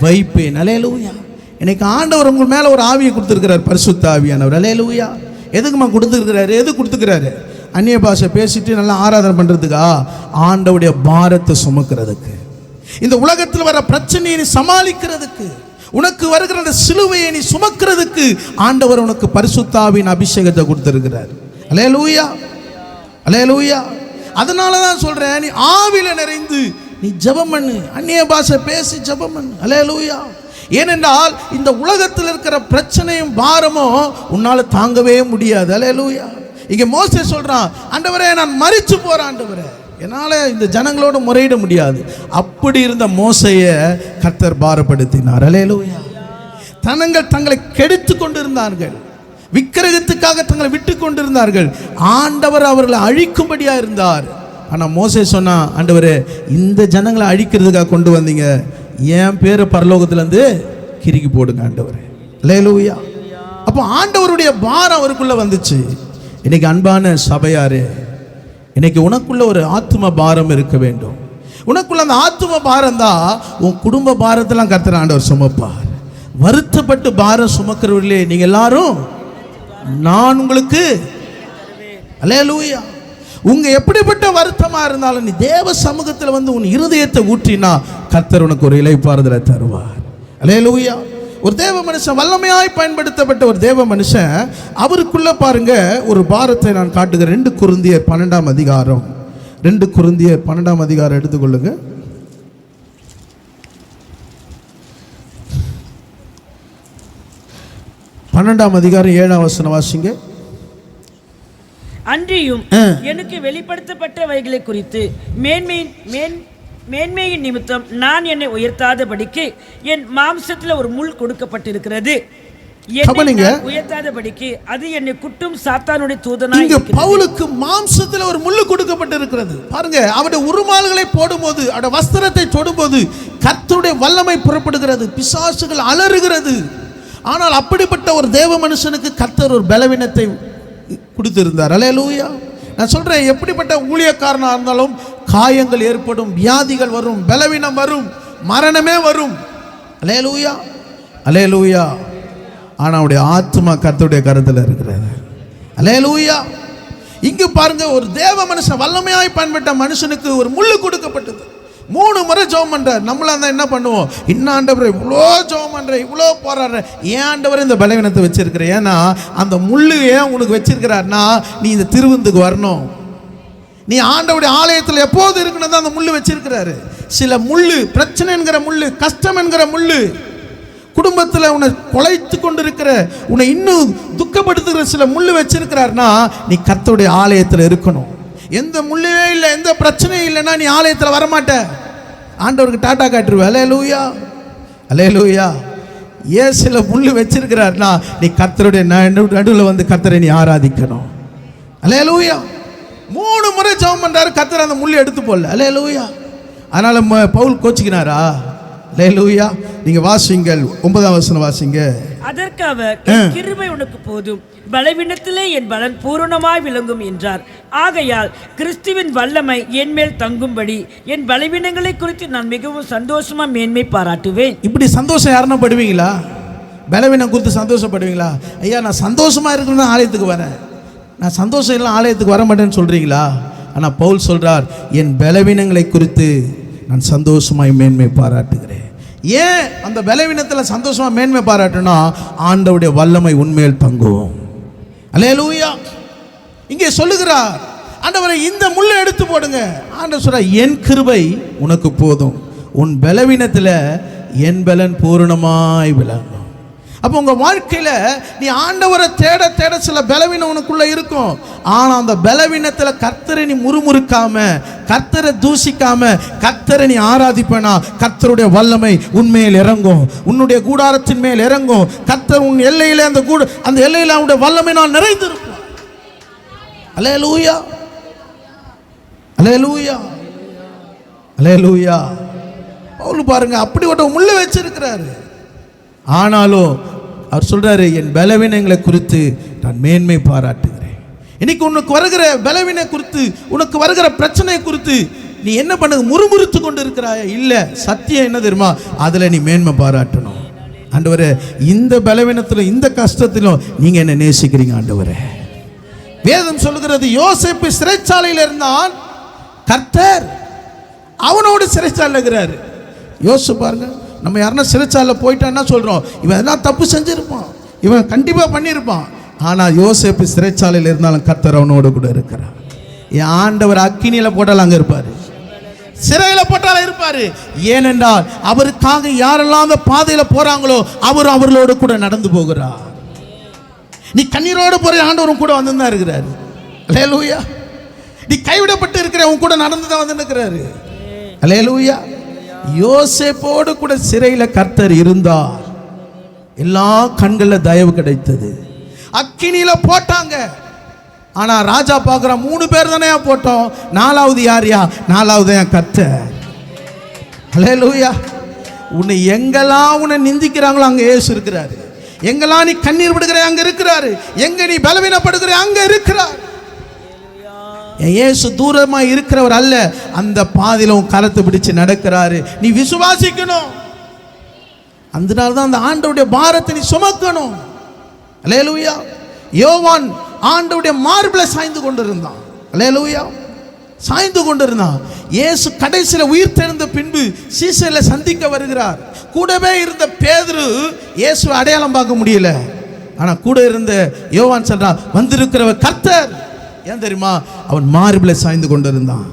வைப்பேன். அல்லேலூயா. இன்னைக்கு ஆண்டவர் உங்கள் மேல ஒரு ஆவியை கொடுத்திருக்கிறார், பரிசுத்த ஆவியானவர். அல்லேலூயா. எதுக்குமா கொடுத்துருக்கிறாரு? எது கொடுத்துக்கிறாரு? அந்நிய பாஷை பேசிட்டு நல்லா ஆராதனை பண்றதுக்கா? ஆண்டவருடைய பாரத்தை சுமக்கிறதுக்கு, இந்த உலகத்தில் வர பிரச்சனையை சமாளிக்கிறதுக்கு, உனக்கு வருகிற அந்த சிலுவையை நீ சுமக்கிறதுக்கு ஆண்டவர் உனக்கு பரிசுத்த ஆவியின் அபிஷேகத்தை கொடுத்திருக்கிறார். அல்லேலூயா. அல்லேலூயா. அதனால தான் சொல்றேன், நீ ஆவியில நிறைந்து நீ ஜெபம் பண்ணு, அந்நிய பாஷை பேசி ஜெபம் பண்ணு. அல்லேலூயா. ஏனென்றால் இந்த உலகத்தில் இருக்கிற பிரச்சனையும் பாரமும் உன்னால தாங்கவே முடியாது. அல்லேலூயா. இங்க மோசே சொல்றான், ஆண்டவரே நான் மரிச்சு போறேன், ஆண்டவரே என்னால இந்த ஜனங்களோடு முறையிட முடியாது. அப்படி இருந்த மோசையை கர்த்தர் பாரப்படுத்தினார். அல்லேலூயா. தங்களை கெடுத்து கொண்டிருந்தார்கள், விக்கிரகத்துக்காக தங்களை விட்டு கொண்டிருந்தார்கள். ஆண்டவர் அவர்களை அழிக்கும்படியா இருந்தார். ஆனா மோசே சொன்னா, ஆண்டவரே இந்த ஜனங்களை அழிக்கிறதுக்காக கொண்டு வந்தீங்க, என் பேரை பரலோகத்திலிருந்து கிறுக்கி போடுங்க ஆண்டவரே. அல்லேலூயா. அப்போ ஆண்டவருடைய பாரம் அவருக்குள்ள வந்துச்சு. இன்னைக்கு அன்பான சபையாரே, இன்னைக்கு உனக்குள்ள ஒரு ஆத்தும பாரம் இருக்க வேண்டும். உனக்குள்ள அந்த ஆத்தும பாரம் தான் உன் குடும்ப பாரத்தெல்லாம் கர்த்தர் ஆண்டவர் சுமப்பார். வருத்தப்பட்டு பாரம் சுமக்கிறவர்களே நீங்க எல்லாரும் நான் உங்களுக்கு. அல்லேலூயா. உங்க எப்படிப்பட்ட வருத்தமா இருந்தாலும் நீ தேவ சமூகத்தில் வந்து உன் இருதயத்தை ஊற்றினா கர்த்தர் உனக்கு ஒரு இளைப்பாறுதலை தருவார். அல்லேலூயா. ஒரு தேவ மனுஷன், வல்லமையாய் பயன்படுத்தப்பட்ட ஒரு தேவ மனுஷன், அவருக்குள்ள பாருங்க ஒரு பாரத்தை நான் காட்டுகிறேன். 2 கொரிந்தியர் 12ஆம் அதிகாரம், 2 கொரிந்தியர் 12ஆம் அதிகாரம் எடுத்துக்கொள்ளுங்க. அதிகாரம் 7ஆம் வசனம் வாசிங்க. அன்றியும் எனக்கு வெளிப்படுத்தப்பட்டவைகளை குறித்து மேன்மையின் நிமித்தம் நான் என்னை உயர்த்தாதபடிக்கு என் மாம்சத்தில் ஒரு முள் கொடுக்கப்பட்டிருக்கிறது. உயர்த்தாதபடிக்கு அது என்னை குட்டும் சாத்தானுடைய தூதனாய். இங்க பவுலுக்கு மாம்சத்தில் ஒரு முள்ளு கொடுக்கப்பட்டிருக்கிறது. பாருங்க, அவருடைய உருமால்களை போடும்போது, அவருடைய வஸ்திரத்தை தொடும்போது கர்த்தருடைய வல்லமை புறப்படுகிறது, பிசாசுகள் அலறுகிறது. ஆனால் அப்படிப்பட்ட ஒரு தேவ மனுஷனுக்கு கர்த்தர் ஒரு பலவீனத்தை கொடுத்திருந்தார். அல்லேலூயா. நான் சொல்றேன், எப்படிப்பட்ட ஊழியக்காரனா இருந்தாலும் காயங்கள் ஏற்படும், வியாதிகள் வரும், பலவீனம் வரும், மரணமே வரும். அல்லேலூயா, அல்லேலூயா. ஆனால் அவருடைய ஆத்மா கர்த்தருடைய கருத்தில் இருக்கிறது. அல்லேலூயா. இங்கு பாருங்க, ஒரு தேவ மனுஷன், வல்லமையாய் பயன்பட்ட மனுஷனுக்கு ஒரு முள்ளு கொடுக்கப்பட்டது. 3 முறை ஜெபம் பண்றார். நம்மளா இருந்தா என்ன பண்ணுவோம்? இன்னும் ஆண்டவரே இவ்வளோ ஜெபம் பண்றேன், இவ்வளோ போராடுற, ஏன் ஆண்டவரே இந்த பலவீனத்தை வச்சிருக்கிற? ஏன்னா அந்த முள்ளு ஏன் உனக்கு வச்சிருக்கிறார்னா, நீ இந்த திருவிந்துக்கு வரணும், நீ ஆண்டவருடைய ஆலயத்தில் எப்போது இருக்கணும் தான் அந்த முள்ளு வச்சிருக்கிறாரு. சில முள்ளு, பிரச்சனை என்கிற முள்ளு, கஷ்டம் என்கிற முள்ளு, குடும்பத்தில் உன்னை குலைத்து கொண்டிருக்கிற, உன்னை இன்னும் துக்கப்படுத்துகிற சில முள்ளு வச்சிருக்கிறார்னா, நீ கர்த்தருடைய ஆலயத்தில் இருக்கணும். எந்த முள்ளுவே இல்லை, எந்த பிரச்சனையும் இல்லைன்னா நீ ஆலயத்தில் வரமாட்ட, ஆண்டவருக்கு டாட்டா காட்டுருவ. அல்லேலூயா, அல்லேலூயா. ஏன் சில முள்ளு வச்சிருக்கிறார்னா, நீ கர்த்தருடைய நடுவில் வந்து கர்த்தரை நீ ஆராதிக்கணும். அல்லேலூயா. 3 முறை ஜெபம் பண்றாரு, கர்த்தர் அந்த முள்ளு எடுத்து போடல. அல்லேலூயா. அதனால பவுல் கோச்சிக்கினாரா? அல்லேலூயா. நீங்க வாசிங்கள், 9ஆம் வசனம் வாசிங்க. அதற்கு அவர், என் கிருபை உனக்கு போதும், பலவீனத்திலே என் பலன் பூரணமாய் விளங்கும் என்றார். ஆகையால் கிறிஸ்துவின் வல்லமை என் மேல் தங்கும்படி என் பலவீனங்களை குறித்து நான் மிகவும் சந்தோஷமா மேன்மை பாராட்டுவேன். இப்படி சந்தோஷம் யாருன்னா படுவீங்களா? பலவீனம் குறித்து சந்தோஷப்படுவீங்களா? ஐயா நான் சந்தோஷமா இருக்கணும்னு ஆலயத்துக்கு வரேன், நான் சந்தோஷம் இல்லை ஆலயத்துக்கு வர மாட்டேன்னு சொல்றீங்களா? ஆனால் பவுல் சொல்றார், என் பலவீனங்களை குறித்து நான் சந்தோஷமாய் மேன்மை பாராட்டுகிறேன். ஏன் அந்த பலவீனத்தில் சந்தோஷமா மேன்மை பாராட்டுனா, ஆண்டவருடைய வல்லமை உண்மையில் தங்கும். அல்லேலூயா. இங்கே சொல்லுகிறார், ஆண்டவரை இந்த முள்ளை எடுத்து போடுங்க. ஆண்டவர் சொல்றார், என் கிருபை உனக்கு போதும், உன் பலவீனத்தில் என் பலன் பூரணமாய் விளங்கும். அப்போ உங்கள் வாழ்க்கையில் நீ ஆண்டவரை தேட தேட சில பலவீனம் உனக்குள்ளே இருக்கும். ஆனால் அந்த பலவீனத்தில் கர்த்தரை நீ முறுமுறுக்காம, கர்த்தரை தூசிக்காம, கர்த்தரை நீ ஆராதிப்பனா, கர்த்தருடைய வல்லமை உண்மையில் இறங்கும், உன்னுடைய கூடாரத்தின் மேல் இறங்கும். கர்த்தர் உன் எல்லையில் அந்த எல்லையில் அவனுடைய வல்லமை நான் நிறைந்திருக்கும். அல்லேலூயா, அல்லேலூயா, அல்லேலூயா. பவுல் பாருங்க, அப்படி ஒரு முள்ளை வச்சிருக்கிறாரு. ஆனாலும் அவர் சொல்றாரு, என் பலவீனங்களை குறித்து நான் மேன்மை பாராட்டுகிறேன். இன்னைக்கு உனக்கு வருகிற பலவீன குறித்து, உனக்கு வருகிற பிரச்சனையை குறித்து நீ என்ன பண்ணுங்க? முறுமுறுத்து கொண்டு இருக்கிறாயா? இல்லை, சத்தியம் என்ன தெரியுமா? அதில் நீ மேன்மை பாராட்டணும். ஆண்டவரே, இந்த பலவீனத்திலும் இந்த கஷ்டத்திலும் நீங்க என்ன நேசிக்கிறீங்க ஆண்டவரே. வேதம் சொல்லுகிறது, யோசேப்பு சிறைச்சாலையில் இருந்தான், கர்த்தர் அவனோடு சிறைச்சாலையில் இருக்கிறாரு. யோசிச்சு பாருங்க, நம்ம யாருன்னா சிறைச்சாலையில் போயிட்டான்னா சொல்கிறோம், இவன் எதனா தப்பு செஞ்சுருப்பான், இவன் கண்டிப்பாக பண்ணியிருப்பான். ஆனால் யோசேப்பு சிறைச்சாலையில் இருந்தாலும் கர்த்தர் அவனோடு கூட இருக்கிறார். என் ஆண்டவர் அக்கினியில் போட்டாலும் அங்கே இருப்பார், சிறையில் போட்டாலும் இருப்பார். ஏனென்றால் அவருக்காக யாரெல்லாம் அந்த பாதையில் போகிறாங்களோ அவர் அவர்களோடு கூட நடந்து போகிறார். நீ கண்ணீரோடு போகிற ஆண்டவரும் கூட வந்து தான் இருக்கிறாரு. அல்லேலூயா. நீ கைவிடப்பட்டு இருக்கிற உன் கூட நடந்து தான் வந்து இருக்கிறாரு. அல்லேலூயா. யோசேப்போடு கூட சிறையில் கர்த்தர் இருந்தார். எல்லா கண்களில் தயவு கிடைத்தது. அக்கினியில போட்டாங்க. ஆனா ராஜா பார்க்குற 3 பேர் தானே போட்டோம், 4வது யாரியா? 4வது என் கர்த்தர். அல்லேலூயா. உன்னை எங்கெல்லாம் உன்னை நிந்திக்கிறாங்களோ அங்கே இயேசு இருக்கிறாரு. எங்கெல்லாம் நீ கண்ணீர் விடுகிற அங்கே இருக்கிறாரு. எங்க நீ பலவீனப்படுகிற அங்கே இருக்கிறார். இயேசு தூரமா இருக்கிறவர் அல்ல, அந்த பாதையில கரத்தை பிடிச்சு நடக்கிறாரு. நீ விசுவாசிக்கணும். அதனால தான் அந்த ஆண்டவருடைய பாரத்தை நீ சுமக்கணும். அல்லேலூயா. யோவான் ஆண்டவருடைய மார்பில் சாய்ந்து கொண்டிருந்தான். அல்லேலூயா. சாய்ந்து கொண்டிருந்தான். இயேசு கடைசியில் உயிர் தெழுந்த பின்பு சீசர்களை சந்திக்க வருகிறார். கூடவே இருந்த பேதுரு இயேசுவை அடையாளம் பார்க்க முடியல. ஆனா கூட இருந்த யோவான் சொல்றான், வந்திருக்கிறவர் கர்த்தர். ஏன் தெரியுமா? அவன் மார்பில் சாய்ந்து கொண்டிருந்தான்.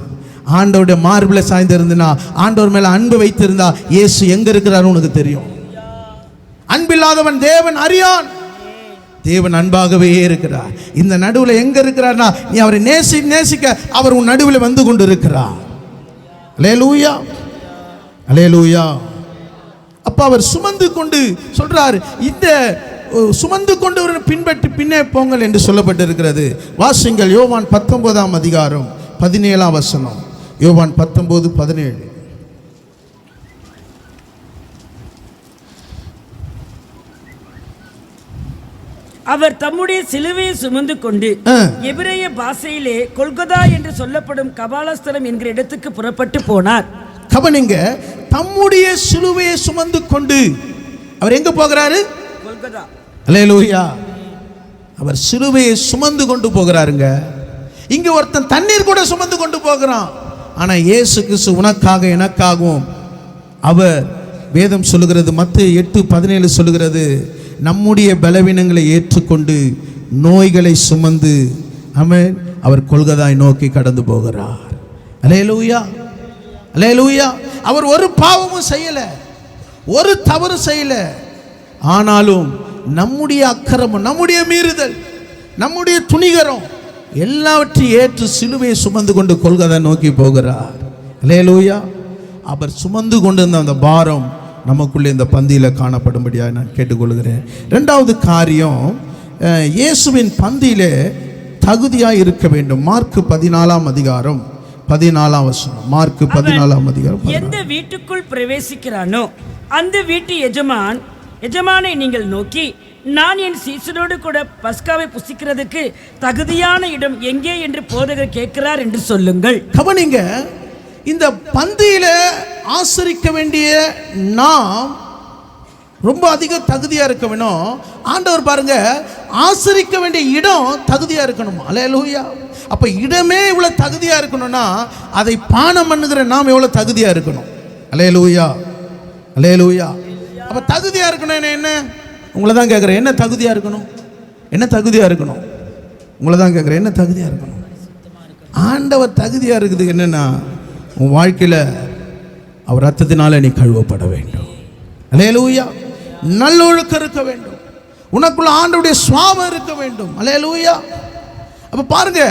ஆண்டவருடைய மார்பில் சாய்ந்து இருந்தா, ஆண்டவர் மேல அன்பு வைத்திருந்தா, இயேசு எங்க இருக்கிறார் உனக்கு தெரியும். அன்பில்லாதவன் தேவன் அறியான். தேவன் அன்பாகவே இருக்கிறார். இந்த நடுவில் எங்க இருக்கிறார்னா, நீ அவரை நேசிக்க அவர் உன் நடுவில் வந்து கொண்டு இருக்கிறார். அல்லேலூயா, அல்லேலூயா. அப்ப அவர் சுமந்து கொண்டு சொல்றார், இந்த சுமந்து கொண்டு ஒரு பின்பற்றி பின்னே போங்கள் என்று சொல்லப்பட்டிருக்கிறது. வாசிங்கள் யோவான் 19ஆம் அதிகாரம் 17ஆம் வசனம். யோவான் 19:17. அவர் தம்முடைய சிலுவையை சுமந்து கொண்டு எபிரேய பாஷையிலே கொல்கொதா என்று சொல்லப்படும் கபாலஸ்தலம் என்கிற இடத்துக்கு புறப்பட்டு போனார். கவனிங்க, தம்முடைய சிலுவையை சுமந்து கொண்டு அவர் எங்க போகிறாரு? கொல்கொதா. அல்லேலூயா. அவர் சிலுவையை சுமந்து கொண்டு போகிறாருங்க. இங்க ஒருத்தன் தண்ணீர் கூட சுமந்து கொண்டு போகிறான். ஆனா இயேசு கிறிஸ்து உனக்காக எனக்காகவும் அவர், வேதம் சொல்லுகிறது, மத்தேயு 8:17 சொல்லுகிறது, நம்முடைய பலவீனங்களை ஏற்றுக்கொண்டு நோய்களை சுமந்து ஆமென் அவர் கொல்கதாய் நோக்கி கடந்து போகிறார். அல்லேலூயா, அல்லேலூயா. அவர் ஒரு பாவமும் செய்யல, ஒரு தவறு செய்யல. ஆனாலும் நம்முடைய அக்கிரமம், நம்முடைய மீறுதல், நம்முடைய துணிகரம் எல்லாவற்றையும் ஏற்று சிலுவையை சுமந்து கொண்டு கொல்கதா நோக்கி போகிறார். அல்லேலூயா. அவர் சுமந்து கொண்டு இருந்த அந்த பாரம் நமக்குள்ளே இந்த பந்தியில் காணப்படும்படியாக நான் கேட்டுக்கொள்கிறேன். ரெண்டாவது காரியம், இயேசுவின் பந்தியிலே தகுதியாக இருக்க வேண்டும். மார்க் 14ஆம் அதிகாரம் 14ஆம் வசனம். மார்க் 14ஆம் அதிகாரம். எந்த வீட்டுக்குள் பிரவேசிக்கிறானோ அந்த வீட்டு எஜமானை நீங்கள் நோக்கி, நான் என் சீசனோடு கூட பஸ்காவை புசிக்கிறதுக்கு தகுதியான இடம் எங்கே என்று போதகர் கேட்கிறார் என்று சொல்லுங்கள். கவனிங்க, இந்த பந்தியில ஆசரிக்க வேண்டிய நாம் ரொம்ப அதிக தகுதியா இருக்க வேணும். ஆண்டவர் பாருங்க, ஆசரிக்க வேண்டிய இடம் தகுதியா இருக்கணும். அல்லேலூயா. அப்ப இடமே இவ்வளவு தகுதியா இருக்கணும்னா அதை பானம் பண்ணுகிற நாம் எவ்வளவு தகுதியா இருக்கணும். அல்லேலூயா, அல்லேலூயா. அப்ப தகுதியா இருக்கணும் என்ன? உங்களை தான் கேட்குறேன், என்ன தகுதியா இருக்கணும்? என்ன தகுதியா இருக்கணும்? உங்களை தான் கேட்குறேன், என்ன தகுதியா இருக்கணும்? ஆண்டவர் தகுதியா இருக்குது என்னன்னா, உன் வாழ்க்கையில் அவர் ரத்தத்தினால நீ கழுவப்பட வேண்டும். அல்லேலூயா. நல்லொழுக்கம் இருக்க வேண்டும், உனக்குள்ள ஆண்டவருடைய சுவாபம் இருக்க வேண்டும். அல்லேலூயா. அப்ப பாருங்க,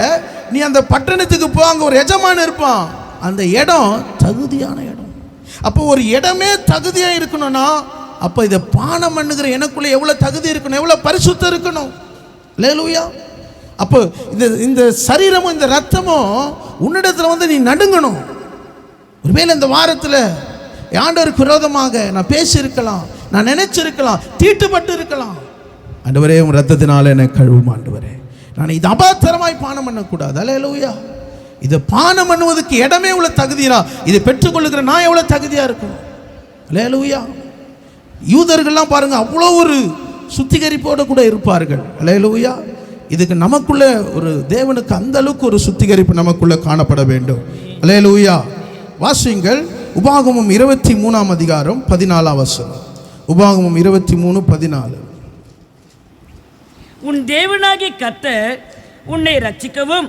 நீ அந்த பட்டணத்துக்கு போ, அங்க ஒரு எஜமான் இருப்பான். அந்த இடம் தகுதியான இடம். அப்போ ஒரு இடமே தகுதியா இருக்கணும்னா, அப்ப இதை பானம் பண்ணுகிற எனக்குள்ள எவ்வளவு தகுதி இருக்கணும், எவ்வளவு பரிசுத்தம் இருக்கணும். அல்லேலூயா. அப்போ இந்த சரீரமும் இந்த ரத்தமும் உன்னிடத்துல வந்து நீ நடுங்கணும். ஒருவேளை இந்த வாரத்தில் ஆண்டவருக்கு விரோதமாக நான் பேசியிருக்கலாம், நான் நினைச்சிருக்கலாம், தீட்டுப்பட்டு இருக்கலாம். ஆண்டவரே, உன் ரத்தத்தினால என்னை கழுவும் ஆண்டவரே. நான் இது அபாத்திரமாய் பானம் பண்ணக்கூடாது. அல்லேலூயா. இதை பானம் பண்ணுவதற்கு இடமே உள்ள தகுதியா, இதை பெற்றுக்கொள்ளுகிற நான் எவ்வளவு தகுதியா இருக்கணும். அல்லேலூயா. யூதர்கள்லாம் பாருங்க, அவ்வளோ ஒரு சுத்திகரிப்போடு கூட இருப்பார்கள். அல்லேலூயா. இதுக்கு நமக்குள்ள ஒரு தேவனுக்கு அந்த அளவுக்கு ஒரு சுத்திகரிப்பு நமக்குள்ள காணப்பட வேண்டும். அல்லேலூயா. வாசியுங்கள் உபாகமம் 23ஆம் அதிகாரம் 14ஆம் வசனம். உபாகமம் 23:14. உன் தேவனாகிய கர்த்தர் உன்னை ரட்சிக்கவும்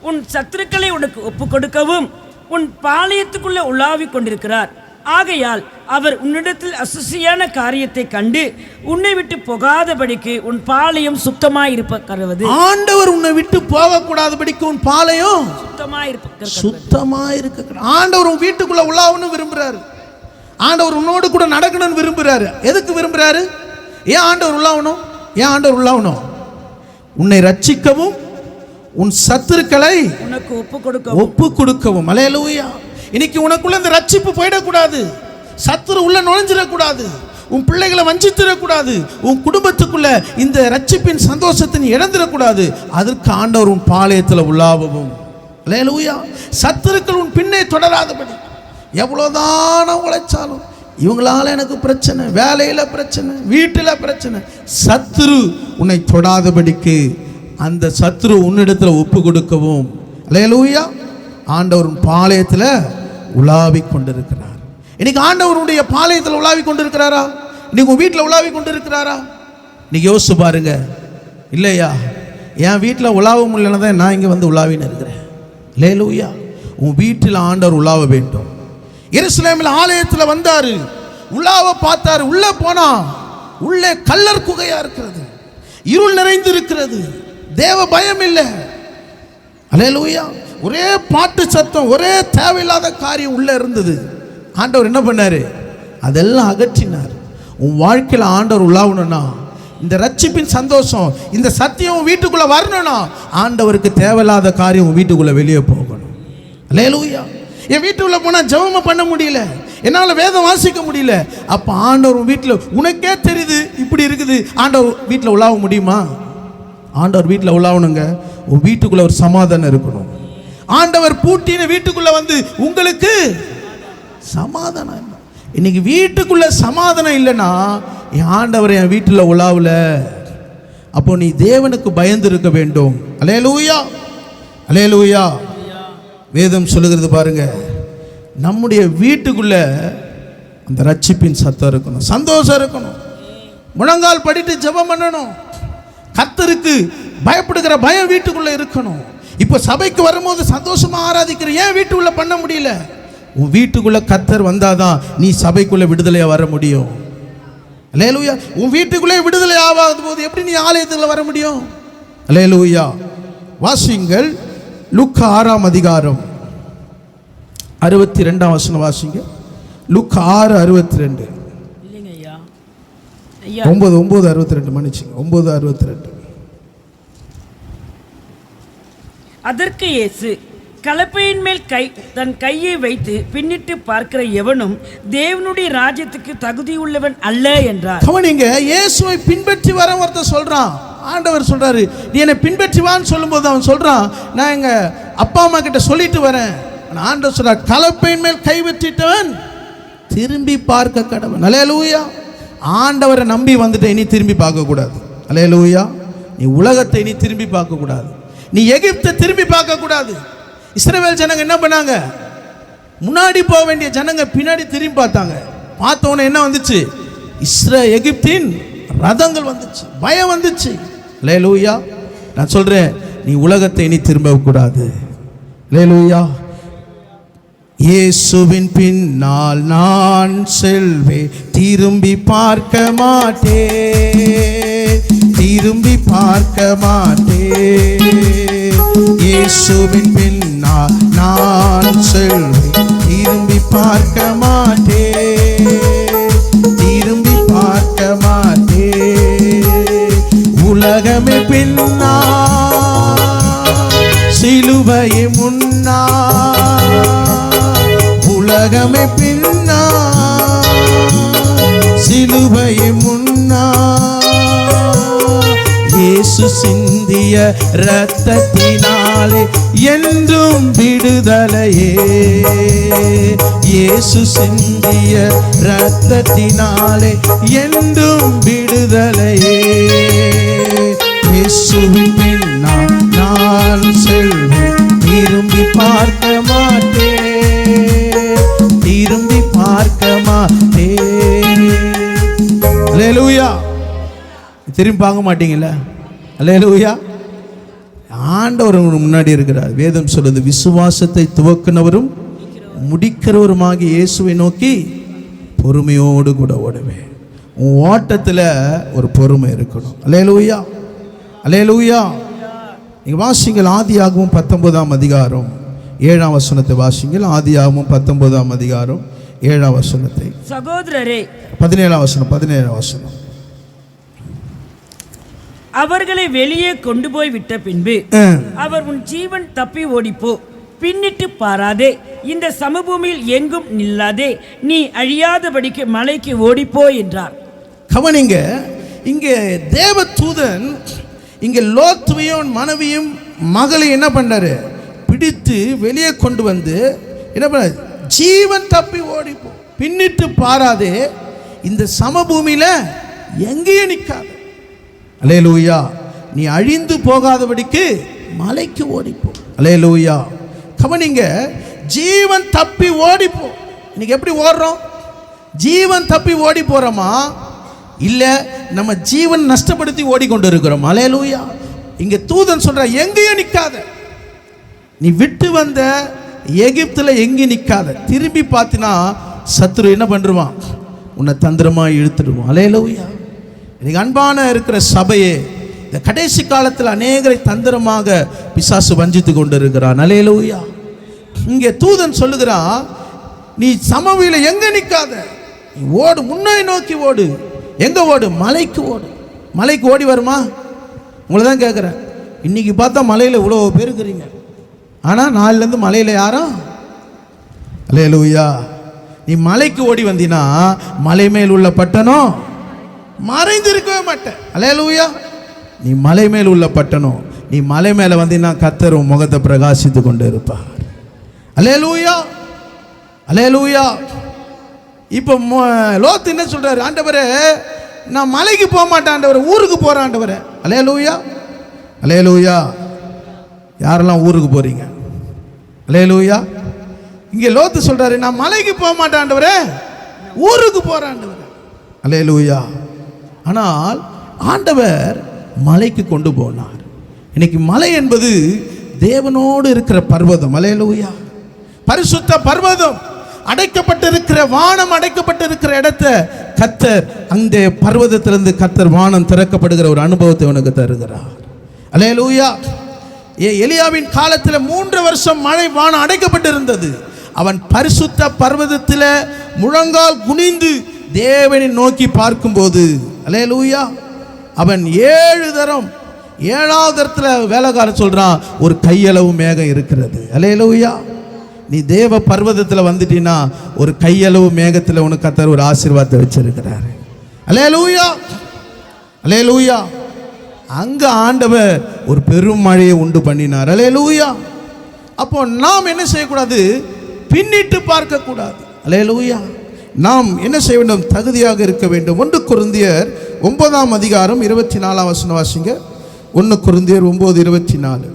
உன் சத்துருக்களை உனக்கு ஒப்பு கொடுக்கவும் உன் பாளையத்துக்குள்ளே உலாவிக் கொண்டிருக்கிறார். ஆகையால் அவர் உன்னிடத்தில் அசுசியான காரியத்தை கண்டு உன்னை விட்டு போகாதபடிக்கு உன் பாளையம் சுத்தமாயிருப்ப கடவது. ஆண்டவர் உன்னை விட்டு போகக்கூடாதபடிக்கு உன் பாளையம் சுத்தமாயிருக்க. ஆண்டவர் உன் வீட்டுக்குள்ள உலாவணும் விரும்புறாரு. ஆண்டவர் உன்னோடு கூட நடக்கணும்னு விரும்புறாரு. எதுக்கு விரும்புறாரு? ஏன் ஆண்டவர் உலாவணும்? ஏன் ஆண்டவர் உலாவணும்? உன்னை ரட்சிக்கவும் உன் சத்துருக்களை உனக்கு ஒப்பு கொடுக்கவும். அல்லேலூயா. இன்னைக்கு உனக்குள்ள இந்த ரட்சிப்பு போயிடக்கூடாது, சத்துரு உள்ள நுழைஞ்சிடக்கூடாது, உன் பிள்ளைகளை வஞ்சித்திடக்கூடாது, உன் குடும்பத்துக்குள்ள இந்த ரட்சிப்பின் சந்தோஷத்தை நீ இழந்துடக்கூடாது. அதற்கு ஆண்டவர் உன் பாளையத்தில் உலாவவும். அல்லேலூயா. சத்துருக்கள் உன் பின்னே தொடராதபடி. எவ்வளோதான் உழைச்சாலும், இவங்களால எனக்கு பிரச்சனை, வேலையில் பிரச்சனை, வீட்டில் பிரச்சனை, சத்துரு உன்னை தொடாதபடிக்கு அந்த சத்துரு உன்னிடத்தில் ஒப்பு கொடுக்கவும். அல்லேலூயா. ஆண்டவர் பாளையத்தில் உலாவி கொண்டிருக்கிறார். இன்னைக்கு ஆண்டவருடைய பாளையத்தில் உலாவி கொண்டிருக்கிறாரா? இன்னைக்கு உன் வீட்டில் உலாவி கொண்டிருக்கிறாரா? இன்னைக்கு யோசிச்சு பாருங்க. இல்லையா, என் வீட்டில் உலாவ முடியலன்னு தான் நான் இங்கே வந்து உலாவின்னு இருக்கிறேன். அல்லேலூயா. உன் வீட்டில் ஆண்டவர் உலாவ வேண்டும். எருசலேமில் ஆலயத்தில் வந்தாரு, உலாவ பார்த்தாரு. உள்ளே போனா உள்ளே கல்லர் குகையா இருக்கிறது. இருள் நிறைந்து இருக்கிறது, தேவ பயம் இல்லை. அல்லேலூயா. ஒரே பாட்டு சத்தம், ஒரே தேவையில்லாத காரியம் உள்ள இருந்தது. ஆண்டவர் என்ன பண்ணாரு? அதெல்லாம் அகற்றினார். உன் வாழ்க்கையில் ஆண்டவர் உலாவணும்னா, இந்த ரட்சிப்பின் சந்தோஷம், இந்த சத்தியம் வீட்டுக்குள்ள வரணும்னா, ஆண்டவருக்கு தேவையில்லாத காரியம் உன் வீட்டுக்குள்ள வெளியே போகணும். அல்லேலூயா. என் வீட்டுக்குள்ள போனால் ஜெபம் பண்ண முடியல, என்னால் வேதம் வாசிக்க முடியல. அப்போ ஆண்டவர் உன் வீட்டில், உனக்கே தெரியுது இப்படி இருக்குது, ஆண்டவர் வீட்டில் உலாவ முடியுமா? ஆண்டவர் வீட்டில் உலாவணுங்க. உன் வீட்டுக்குள்ள ஒரு சமாதானம் இருக்கணும். ஆண்டவர் பூட்டின வீட்டுக்குள்ள வந்து உங்களுக்கு சமாதானம் இல்லை. இன்னைக்கு வீட்டுக்குள்ள சமாதானம் இல்லைன்னா, என் ஆண்டவர் என் வீட்டில் உலாவல, அப்போ நீ தேவனுக்கு பயந்து இருக்க வேண்டும். அல்லேலூயா, அல்லேலூயா. வேதம் சொல்லுகிறது பாருங்க, நம்முடைய வீட்டுக்குள்ள அந்த ரட்சிப்பின் சத்தம் இருக்கணும், சந்தோஷம் இருக்கணும், முழங்கால் படிட்டு ஜெபம் பண்ணணும், கர்த்தருக்கு பயப்படுகிற பயம் வீட்டுக்குள்ள இருக்கணும். இப்போ சபைக்கு வரும்போது சந்தோஷமா ஆராதிக்கிற ஏன் வீட்டுக்குள்ள பண்ண முடியல? உன் வீட்டுக்குள்ள கர்த்தர் வந்தாதான் நீ சபைக்குள்ள விடுதலையா வர முடியும். அல்லேலூயா. உன் வீட்டுக்குள்ளே விடுதலை ஆகாத போது எப்படி நீ ஆலயத்துக்குள்ள வர முடியும்? அல்லேலூயா. வாசிங்கள் லூக்கா 6ஆம் அதிகாரம் 62ஆம் வசனம் வாசிங்க. லூக்கா 6:62. இல்லைங்க ஐயா, ஐயா 9:62 மன்னிச்சுங்க, 9:62. அதற்கு இயேசு, கலப்பையின் மேல் தன் கையை வைத்து பின்னிட்டு பார்க்கிற எவனும் தேவனுடைய ராஜ்யத்துக்கு தகுதியுள்ளவன் அல்ல என்றார். கவனிங்க, இயேசுவை பின்பற்றி வர ஒருத்தர் சொல்றான். ஆண்டவர் சொல்றாரு, நீ என்னை பின்பற்றி வான்னு சொல்லும்போது அவன் சொல்றான், நான் எங்க அப்பா அம்மா கிட்ட சொல்லிட்டு வரேன். ஆண்டவர் சொல்றார், கலப்பையின் மேல் கை வச்சிட்டவன் திரும்பி பார்க்க கடவன். அல்லேலூயா. ஆண்டவரை நம்பி வந்துட்டு இனி திரும்பி பார்க்க கூடாது. அல்லேலூயா. நீ உலகத்தை இனி திரும்பி பார்க்க கூடாது, நீ எகிப்தை திரும்பி பார்க்க கூடாது. இஸ்ரவேல் ஜனங்க என்ன பண்ணாங்க? முன்னாடி போக வேண்டிய ஜனங்க பின்னாடி திரும்பி பார்த்தாங்க. பார்த்தவொன்னே என்ன வந்துச்சு? எகிப்தின் ரதங்கள் வந்துச்சு, பயம் வந்துச்சு. அல்லேலூயா. நான் சொல்றேன், நீ உலகத்தை இனி திரும்ப கூடாது. அல்லேலூயா. இயேசுவின் பின்னால் நான் செல்வேன், திரும்பி பார்க்க மாட்டேன், திரும்பி பார்க்க மாட்டேன். இயேசுவின் பின்னால் நான் செல்வேன், திரும்பி பார்க்க மாட்டேன், திரும்பி பார்க்க மாட்டேன். உலகமே பின்னா, சிலுவையை முன்னா, உலகமே பின்னா, சிலுவையை முன்னா. இயேசு சிந்திய இரத்தத்தினாலே என்றும் விடுதலையே, இயேசு சிந்திய இரத்தத்தினாலே என்றும் விடுதலையே. இயேசுவின் பின்னால் நான் செல்வேன், திரும்பி பார்க்க மாட்டேன், திரும்பி பார்க்க மாட்டேன். அல்லேலூயா. திரும்பி பார்க்க மாட்டீங்களா? அல்லேலூயா. ஆண்டவர் முன்னாடி இருக்கிறார். வேதம் சொல்லுது, விசுவாசத்தை துவக்குனவரும் முடிக்கிறவருமாகி இயேசுவை நோக்கி பொறுமையோடு கூட ஓடுவே. உன் ஓட்டத்தில் ஒரு பொறுமை இருக்கணும். அல்லேலூயா, அல்லேலூயா. நீங்கள் வாசிங்கள் ஆதியாகமம் 19ஆம் அதிகாரம் 7ஆம் வசனத்தை வாசிங்கள். ஆதியாகமம் 19ஆம் அதிகாரம் 7ஆம் வசனத்தை. சகோதரரே, 17ஆம் வசனம். அவர்களை வெளியே கொண்டு போய் விட்ட பின்பு அவர், உன் ஜீவன் தப்பி ஓடிப்போ, பின்னிட்டு பாராதே, இந்த சமபூமியில் எங்கும் நில்லாதே, நீ அழியாதபடிக்கு மலைக்கு ஓடிப்போ என்றார். கவனிங்க, இங்கே தேவ தூதன் இங்கே லோத்துவையும் மனைவியும் மகளையும் என்ன பண்ணாரு? பிடித்து வெளியே கொண்டு வந்து என்ன பண்ண, ஜீவன் தப்பி ஓடிப்போ, பின்னிட்டு பாராதே, இந்த சமபூமியில எங்கேயும் நிற்காது. அல்லேலூயா. நீ அழிந்து போகாதபடிக்கு மலைக்கு ஓடிப்போ. அல்லேலூயா. கவனிங்க, ஜீவன் தப்பி ஓடிப்போ. இன்னைக்கு எப்படி ஓடுறோம்? ஜீவன் தப்பி ஓடி போறோமா, இல்ல நம்ம ஜீவன் நஷ்டப்படுத்தி ஓடிக்கொண்டு இருக்கிறோம்? அல்லேலூயா. இங்க தூதன் சொல்ற, எங்கேயும் நிற்காத, நீ விட்டு வந்த எகிப்துல எங்கேயும் நிற்காத, திரும்பி பார்த்தினா சத்துரு என்ன பண்ணுவான்? உன்னை தந்திரமா இழுத்துடுவான். அல்லேலூயா. இன்னைக்கு அன்பான இருக்கிற சபையே, இந்த கடைசி காலத்தில் அநேகரை தந்திரமாக பிசாசு வஞ்சித்து கொண்டிருக்கிறான். அல்லேலூயா. இங்கே தூதன் சொல்லுகிறான், நீ சமவெளியில எங்க நிற்காத, நீ ஓடு, முன்னே நோக்கி ஓடு. எங்க ஓடு? மலைக்கு ஓடு. மலைக்கு ஓடி வருமா? உங்களை தான் கேட்குறேன். இன்னைக்கு பார்த்தா மலையில் இவ்வளோ பேர் இருக்கிறீங்க, ஆனால் நாளிலேருந்து மலையில் யாரும். அல்லேலூயா. நீ மலைக்கு ஓடி வந்தீன்னா மலை மேல் உள்ள பட்டணம் மறைந்து இருக்கவே மாட்டேன். அல்லேலூயா. நீ மலை மேல் உள்ள பட்டணம், நீ மலை மேலே வந்தீங்கன்னா கர்த்தர் உன் முகத்தை பிரகாசித்து கொண்டு இருப்பார். அல்லேலூயா. அல்லேலூயா. இப்போ லோத்து என்ன சொல்றாரு? ஆண்டவரே, நான் மலைக்கு போக மாட்டேன் ஆண்டவரே, ஊருக்கு போகிறேன் ஆண்டவரே. அல்லேலூயா. அல்லேலூயா. யாரெல்லாம் ஊருக்கு போறீங்க? அல்லேலூயா. இங்கே லோத்து சொல்றாரு, நான் மலைக்கு போக மாட்டேன் ஆண்டவரே, ஊருக்கு போறேன் ஆண்டவரே. அல்லேலூயா. ஆனால் ஆண்டவர் மலைக்கு கொண்டு போனார். இன்னைக்கு மலை என்பது தேவனோடு இருக்கிற பர்வதம். அல்லேலூயா. பரிசுத்த பர்வதம், அடைக்கப்பட்டிருக்கிற வானம், அடைக்கப்பட்டிருக்கிற இடத்தை கர்த்தர், அந்த பர்வதத்திலிருந்து கர்த்தர் வானம் திறக்கப்படுகிற ஒரு அனுபவத்தை உனக்கு தருகிறார். அல்லேலூயா. எலியாவின் காலத்தில் 3 வருஷம் மழை, வானம் அடைக்கப்பட்டிருந்தது. அவன் பரிசுத்த பர்வதத்தில் முழங்கால் குனிந்து தேவனை நோக்கி பார்க்கும்போது, அல்லேலூயா, அவன் 7 தரம், 7வது தரத்தில் வேலைக்காரன் சொல்றான், ஒரு கையளவு மேகம் இருக்கிறது. அல்லேலூயா. நீ தேவ பர்வதத்தில் வந்துட்டீன்னா ஒரு கையளவு மேகத்தில் உனக்கு கர்த்தர் ஒரு ஆசீர்வாதத்தை வச்சிருக்கிறாரு. அல்லேலூயா. அல்லேலூயா. அங்க ஆண்டவர் ஒரு பெரும் மழையை உண்டு பண்ணினார். அல்லேலூயா. அப்போ நாம் என்ன செய்யக்கூடாது? பின்னிட்டு பார்க்க கூடாது. அல்லேலூயா. நாம் என்ன செய்ய வேண்டும்? தகுதியாக இருக்க வேண்டும். 1 கொரிந்தியர் 9ஆம் அதிகாரம் 24ஆம் வசனம் வாசிங்க. 1 கொரிந்தியர் 9:24.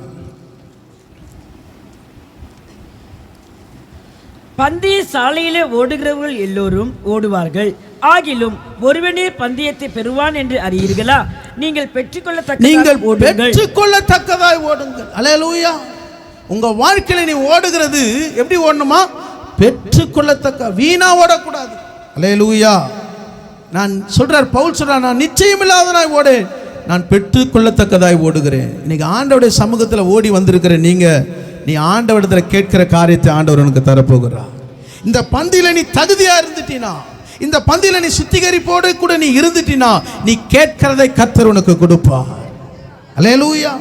பந்தய சாலையிலே ஓடுகிறவர்கள் எல்லோரும் ஓடுவார்கள், ஆகிலும் ஒருவனே பந்தயத்தை பெறுவான் என்று அறியீர்களா? நீங்கள் பெற்றுக்கொள்ளத்தக்கதாய் ஓடுங்கள். அல்லேலூயா. உங்க வாழ்க்கையில நீ ஓடுகிறது எப்படி ஓடணுமா? பெற்றுக்கொள்ளத்தக்க, வீணா ஓடக்கூடாது. அல்லேலூயா. நான் சொல்றார், பவுல் சொல்றார், நான் நிச்சயம் இல்லாதனாய் ஓடேன், நான் பெற்றுக்கொள்ளத்தக்கதாய் ஓடுகிறேன். இன்னைக்கு ஆண்டவருடைய சமூகத்தில் ஓடி வந்திருக்கிறேன். நீ ஆண்டவரிடத்தில் கேட்கிற காரியத்தை ஆண்டவர் உனக்கு தரப்போகிறார். இந்த பந்தியில நீ தகுதியா இருந்துட்டீனா, இந்த பந்தியில நீ சுத்திகரிப்போடு கூட நீ இருந்துட்டீனா, நீ கேட்கிறதை கர்த்தர் உனக்கு கொடுப்பார். அல்லேலூயா.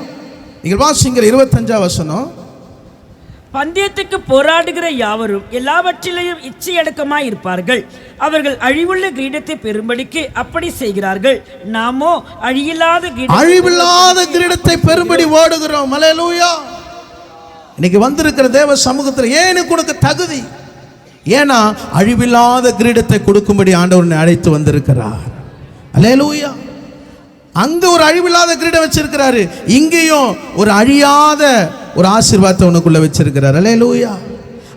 நீங்கள் வாசிங்க 25ஆம் வசனம். பந்தயத்துக்கு போராடுகிற யாவரும் எல்லாவற்றிலையும் இச்சையடக்கமாய் இருப்பார்கள். அவர்கள் அழிவுள்ள கிரீடத்தை பெறும்படிக்கு அப்படி செய்கிறார்கள். நாமோ அழிவில்லாத கிரீடத்தை பெறும்படி ஓடுகிறோம். அல்லேலூயா. இன்னைக்கு வந்திருக்கிற தேவ சமூகத்தில் ஏன் உனக்கு தகுதி? ஏன்னா அழிவில்லாத கிரீடத்தை கொடுக்கும்படி ஆண்டவர் அழைத்து வந்திருக்கிறார். அல்லேலூயா. அங்க ஒரு அழிவில்லாத கிரீடம் வச்சிருக்கிறாரு, இங்கேயும் ஒரு அழியாத ஒரு ஆசீர்வாதத்தை உனக்குள்ள வச்சிருக்கிறார். அல்லேலூயா.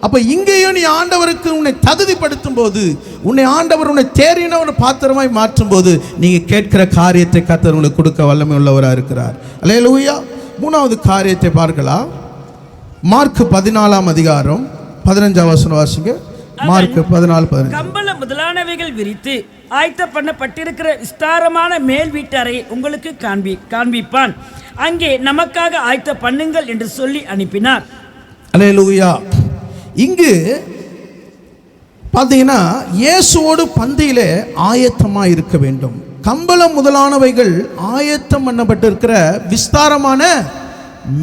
அப்ப இங்கேயும் நீ ஆண்டவருக்கு உன்னை தகுதிப்படுத்தும் போது, உன்னை ஆண்டவர் உன்னை தேறின ஒரு பாத்திரமாய் மாற்றும் போது, நீங்க கேட்கிற காரியத்தை கர்த்தர் உங்களுக்கு கொடுக்க வல்லமை உள்ளவராக இருக்கிறார். அல்லேலூயா. 3வது காரியத்தை பார்க்கலாம். மார்க் 14ஆம் அதிகாரம் 15ஆம் வசனம் வாசிங்க. மார்க் 14:15. கம்பள முதலானவைகள் விரித்து ஆயத்த பண்ணப்பட்டிருக்கிற விஸ்தாரமான மேல் வீட்டறை உங்களுக்கு காண்பிப்பான். அங்கே நமக்காக ஆயத்த பண்ணுங்கள் என்று சொல்லி அனுப்பினார். அல்லேலூயா. இங்கு பார்த்தீங்கன்னா இயேசுவோடு பந்தியிலே ஆயத்தமாக இருக்க வேண்டும். கம்பளம் முதலானவைகள் ஆயத்தம் பண்ணப்பட்டிருக்கிற விஸ்தாரமான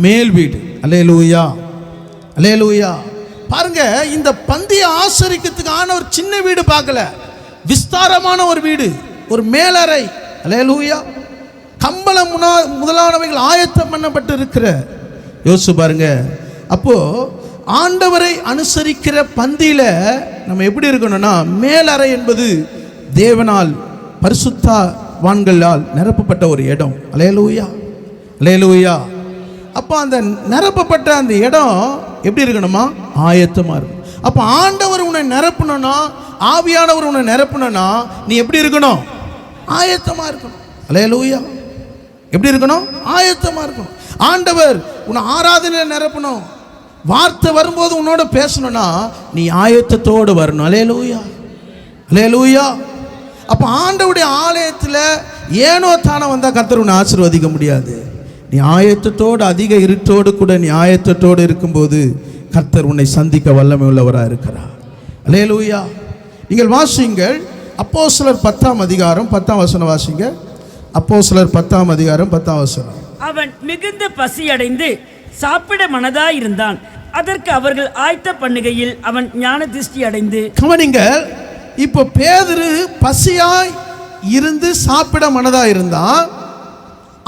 மேல் வீடு. அல்லேலூயா. அல்லேலூயா. பாருங்க, இந்த பந்தியை ஆசரிக்கிறதுக்கான ஒரு சின்ன வீடு பார்க்கல, விஸ்தாரமான ஒரு வீடு, ஒரு மேலறை. அல்லேலூயா. கம்பளம் முதலானவைகள் ஆயத்தம் பண்ணப்பட்டு இருக்கிற, யோசிச்சு பாருங்க. அப்போ ஆண்டவரை அனுசரிக்கிற பந்தியில நம்ம எப்படி இருக்கணும்னா, மேலறை என்பது தேவனால் பரிசுத்தவான்களால் நிரப்பப்பட்ட ஒரு இடம். அல்லேலூயா. அல்லேலூயா. அப்போ அந்த நிரப்பப்பட்ட அந்த இடம் எப்படி இருக்கணுமா? ஆயத்தமா இருக்கும். அப்போ ஆண்டவர் உன்னை நிரப்பணும்னா, ஆவியானவர் உன்னை நிரப்பணும்னா நீ எப்படி இருக்கணும்? ஆயத்தமா இருக்கணும். அல்லேலூயா. எப்படி இருக்கணும்? ஆயத்தமா இருக்கணும். ஆண்டவர் உன்னை ஆராதனையில் நிரப்பணும். வார்த்தை வரும்போது உன்னோட பேசணும்னா நீ ஆயத்தத்தோடு வரணும். அல்லேலூயா. அல்லேலூயா. அப்போ ஆண்டவருடைய ஆலயத்தில் ஏனோ தானே வந்தால் கர்த்தர் உன்னை ஆசீர்வதிக்க முடியாது. நீ ஆயத்தத்தோடு, அதிக இருட்டோடு கூட நீ ஆயத்தத்தோடு இருக்கும்போது கர்த்தர் உன்னை சந்திக்க வல்லமை உள்ளவராக இருக்கிறார். அல்லேலூயா. நீங்கள் வாசிங்கள் அப்போஸ்தலர் 10ஆம் அதிகாரம் 10ஆம் வசனம் வாசிங்க. அப்போஸ்தலர் 10ஆம் அதிகாரம் 10ஆம் வசனம். அவன் மிகுந்த பசியடைந்து சாப்பிட மனதாயிருந்தான். அதற்கு அவர்கள் ஆயத்த பண்ணுகையில் அவன் ஞான திருஷ்டி அடைந்து. கவனிங்கள், இப்போ பேதுரு பசியாய் இருந்து சாப்பிட மனதாய் இருந்தான்.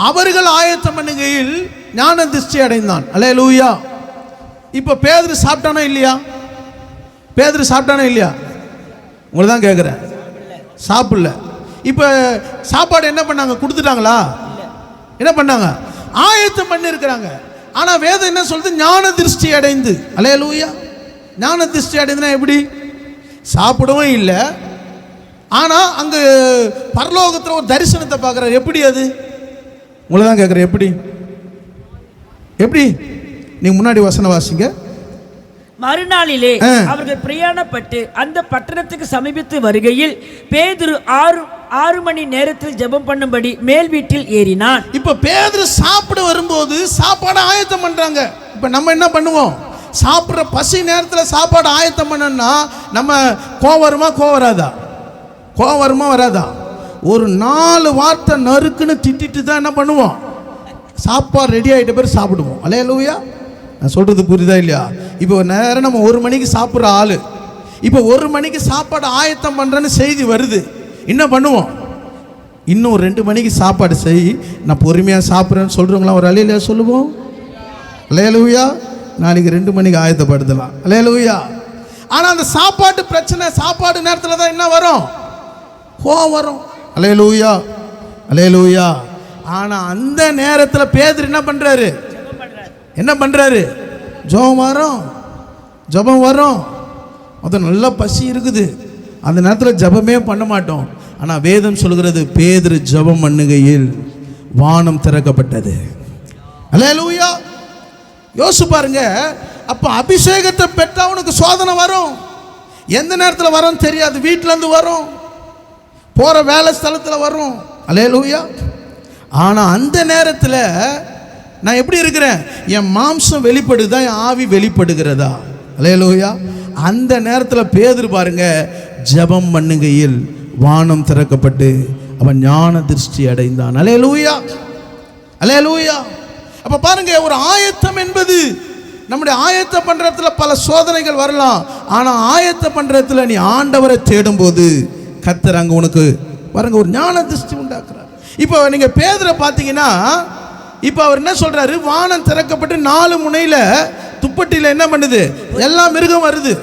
அவர்கள் ஆயத்தம் பண்ணுகையில் ஞான திருஷ்டி அடைந்தான். அல்லேலூயா. இப்போ பேதுரு சாப்பிட்டானா இல்லையா? பேதுரு சாப்பிட்டானா இல்லையா? உங்களை தான் கேட்குறேன். சாப்பிடல. இப்போ சாப்பாடு என்ன பண்ணாங்க? கொடுத்துட்டாங்களா? என்ன பண்ணாங்க? ஆயத்தம் பண்ணி இருக்கிறாங்க. ஆனால் வேதம் என்ன சொல்லுது? ஞான திருஷ்டி அடைந்து. அல்லேலூயா. ஞான திருஷ்டி அடைந்துனா எப்படி? சாப்பிடவும் இல்லை, ஆனால் அங்கே பரலோகத்தில் ஒரு தரிசனத்தை பார்க்குறாரு. எப்படி அது? உங்களை தான் கேட்குறேன். எப்படி? எப்படி? நீங்க முன்னாடி வசனம் வாசிங்க. மறுநாளிலே அவர்கள் பிரயாணப்பட்டு அந்த பட்டணத்துக்கு சமீபித்து வருகையில் பேதுரு 6 மணி நேரத்தில் ஜெபம் பண்ணும்படி மேல் வீட்டில் ஏறினான். இப்ப பேதுரு சாப்பிட வரும்போது சாப்பாடு ஆயத்தம் பண்றாங்க. இப்ப நம்ம என்ன பண்ணுவோம்? சாப்பிட்ற பசி நேரத்தில் சாப்பாடு ஆயத்தம் பண்ணா நம்ம கோவம் வருமா? கோவம் வராதா? கோவம் வருமா வராதா? ஒரு 4 வார்த்தை நறுக்குன்னு திட்டிட்டு தான் என்ன பண்ணுவோம்? சாப்பாடு ரெடி ஆகிட்ட பேர் சாப்பிடுவோம். அல்லேலூயா. நான் சொல்கிறது புரியுதா இல்லையா? இப்போ நேரம் நம்ம 1 மணிக்கு சாப்பிட்ற ஆள், இப்போ 1 மணிக்கு சாப்பாடு ஆயத்தம் பண்ணுறேன்னு செய்தி வருது. என்ன பண்ணுவோம்? இன்னும் 2 மணிக்கு சாப்பாடு செய், நான் பொறுமையாக சாப்பிட்றேன்னு சொல்கிறவங்களாம் ஒரு அலையிலையா சொல்லுவோம்? அல்லேலூயா. நாளைக்கு 2 மணிக்கு ஆயத்தப்படுத்தலாம். அல்லேலூயா. ஆனால் அந்த சாப்பாட்டு பிரச்சனை சாப்பாடு நேரத்தில் தான் என்ன வரும்? கோவம் வரும். அல்லேலூயா. அல்லேலூயா. ஆனால் அந்த நேரத்தில் பேதுரு என்ன பண்ணுறாரு? என்ன பண்ணுறாரு? ஜெபம் வரும். அது நல்ல பசி இருக்குது. அந்த நேரத்தில் ஜெபமே பண்ண மாட்டோம். ஆனால் வேதம் சொல்கிறது பேதுரு ஜெபம் பண்ணுகையில் வானம் திறக்கப்பட்டது. அல்லேலூயா. யோசிச்சு பாருங்க. அப்போ அபிஷேகத்தை பெற்றா உனக்கு சோதனை வரும். எந்த நேரத்தில் வரும் தெரியாது. வீட்டிலேருந்து வரும், போகிற வேலை ஸ்தலத்தில் வரும். அல்லேலூயா. ஆனால் அந்த நேரத்தில் நான் எப்படி இருக்கிறேன்? என் மாம்சம் வெளிப்படுதா, என் ஆவி வெளிப்படுகிறதா? அல்லேலூயா. அந்த நேரத்தில் பேதுரு பாருங்க ஜெபம் பண்ணுகையில் வானம் திறக்கப்பட்டு அவன் ஞான திருஷ்டி அடைந்தான். அல்லேலூயா. அல்லேலூயா. அப்போ பாருங்க, ஒரு ஆயத்தம் என்பது நம்முடைய ஆயத்தம் பண்ணுறதுல பல சோதனைகள் வரலாம். ஆனால் ஆயத்தம் பண்ணுறதுல நீ ஆண்டவரை தேடும்போது கர்த்தர் அங்கே உனக்கு பாருங்க ஒரு ஞான திருஷ்டி உண்டாக்குறார். இப்போ நீங்கள் பேதுரை பார்த்தீங்கன்னா, இப்போ அவர் என்ன சொல்றாரு? வானம் திறக்கப்பட்டு 4 முனையில் துப்பட்டியில் என்ன பண்ணுது? எல்லா மிருகம் வருது.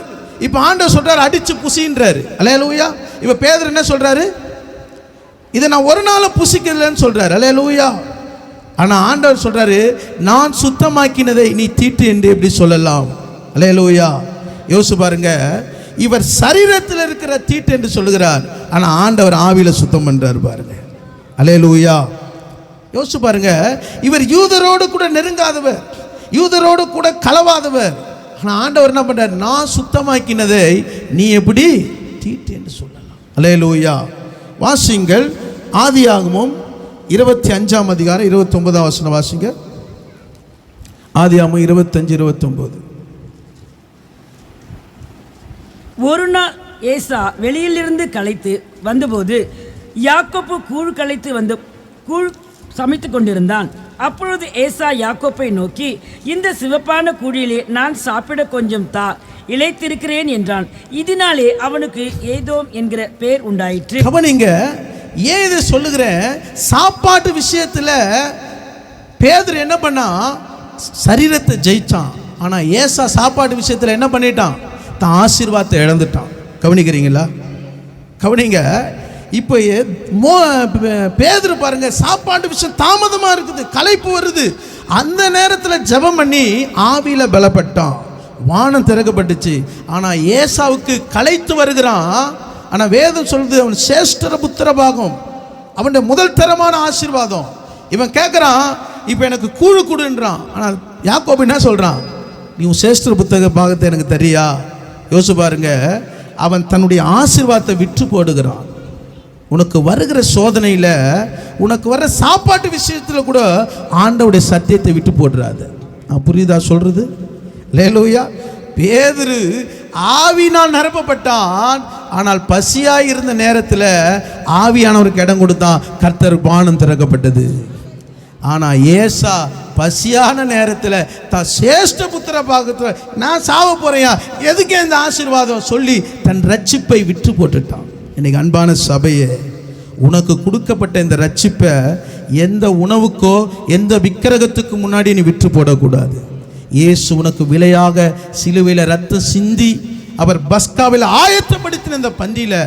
இப்போ ஆண்டவர் சொல்றாரு அடிச்சு புசின்றாரு. அல்லேலூயா. இப்போ பேதுரு என்ன சொல்றாரு? இதை நான் ஒரு நாளும் புசிக்கலன்னு சொல்றாரு. அல்லேலூயா. ஆனால் ஆண்டவர் சொல்றாரு நான் சுத்தமாக்கினதை நீ தீட்டு என்று எப்படி சொல்லலாம்? அல்லேலூயா. யோசிச்சு பாருங்க. இவர் சரீரத்தில் இருக்கிற தீட்டு என்று சொல்லுகிறார், ஆனால் ஆண்டவர் ஆவியில சுத்தம் பண்றாரு பாருங்க. அல்லேலூயா. யோசிச்சு பாருங்க. இவர் யூதரோடு கூட நெருங்காதவர், யூதரோடு கூட கலவாதவர், ஆனால் ஆண்டவர் என்ன பண்றார்? நான் சுத்தமாக்கினதை நீ எப்படி தீட்டு என்று சொல்லலாம்? அல்லேலூயா. வாசிங்கள் ஆதியாகமம் 25ஆம் அதிகாரம் 29ஆம் வசனம் வாசிங்க. ஆதியாகமம் 25:29. ஒரு நாள் ஏசா வெளியிலிருந்து களைத்து வந்தபோது யாக்கோப்பு கூழ் சமைத்து கொண்டிருந்தான். அப்பொழுது ஏசா யாக்கோப்பை நோக்கி, இந்த சிவப்பான கூழிலே நான் சாப்பிட கொஞ்சம் தா, இளைத்திருக்கிறேன் என்றான். இதனாலே அவனுக்கு ஏதோம் என்கிற பெயர் உண்டாயிற்று. கவனிங்க, ஏன் இதை சொல்லுகிறேன்? சாப்பாட்டு விஷயத்தில் பேதுரு என்ன பண்ணா? சரீரத்தை ஜெயிச்சான். ஆனால் ஏசா சாப்பாட்டு விஷயத்தில் என்ன பண்ணிட்டான்? தான் ஆசீர்வாதத்தை இழந்துட்டான். கவனிக்கிறீங்களா? கவனிங்க. இப்போ பேதுரு பாருங்க, சாப்பாட்டு விஷயம் தாமதமாக இருக்குது, களைப்பு வருது. அந்த நேரத்தில் ஜெபம் பண்ணி ஆவியில் பலப்பட்டான், வானம் திறக்கப்பட்டுச்சு. ஆனால் ஏசாவுக்கு களைத்து வருகிறான். ஆனால் வேதம் சொல்லுது அவன் சேஷ்டர புத்திர பாகம், அவனுடைய முதல் தரமான ஆசீர்வாதம். இவன் கேட்குறான், இப்போ எனக்கு கூழு கொடுன்றான். ஆனால் யாக்கோபு என்ன சொல்கிறான்? நீ உன் சேஷ்டர புத்தக பாகத்தை எனக்கு தெரியா? யோசிச்சு பாருங்க. அவன் தன்னுடைய ஆசீர்வாதத்தை விற்று போடுகிறான். உனக்கு வருகிற சோதனையில், உனக்கு வர்ற சாப்பாட்டு விஷயத்தில் கூட ஆண்டவருடைய சத்தியத்தை விட்டு போடுறாது. புரியுதா சொல்றது? அல்லேலூயா. பேதுரு ஆவினால் நிரப்பப்பட்டான், ஆனால் பசியாய் இருந்த நேரத்தில் ஆவியானவருக்கு இடம் கொடுத்தான், கர்த்தர் வானம் திறக்கப்பட்டது. ஆனால் ஏசா பசியான நேரத்தில் தான் சேஷ்ட புத்திர பாகத்தில் நான் சாவ போறேயா, எதுக்கு இந்த ஆசீர்வாதம் சொல்லி தன் ரட்சிப்பை விற்று போட்டுட்டான். இன்னைக்கு அன்பான சபையே, உனக்கு கொடுக்கப்பட்ட இந்த ரட்சிப்பை எந்த உணவுக்கோ எந்த விக்கிரகத்துக்கு முன்னாடி நீ விற்று போடக்கூடாது. இயேசு உனக்கு விலையாக சிலுவையில் ரத்தம் சிந்தி அவர் பஸ்காவில் ஆயத்தப்படுத்தின இந்த பந்தியில்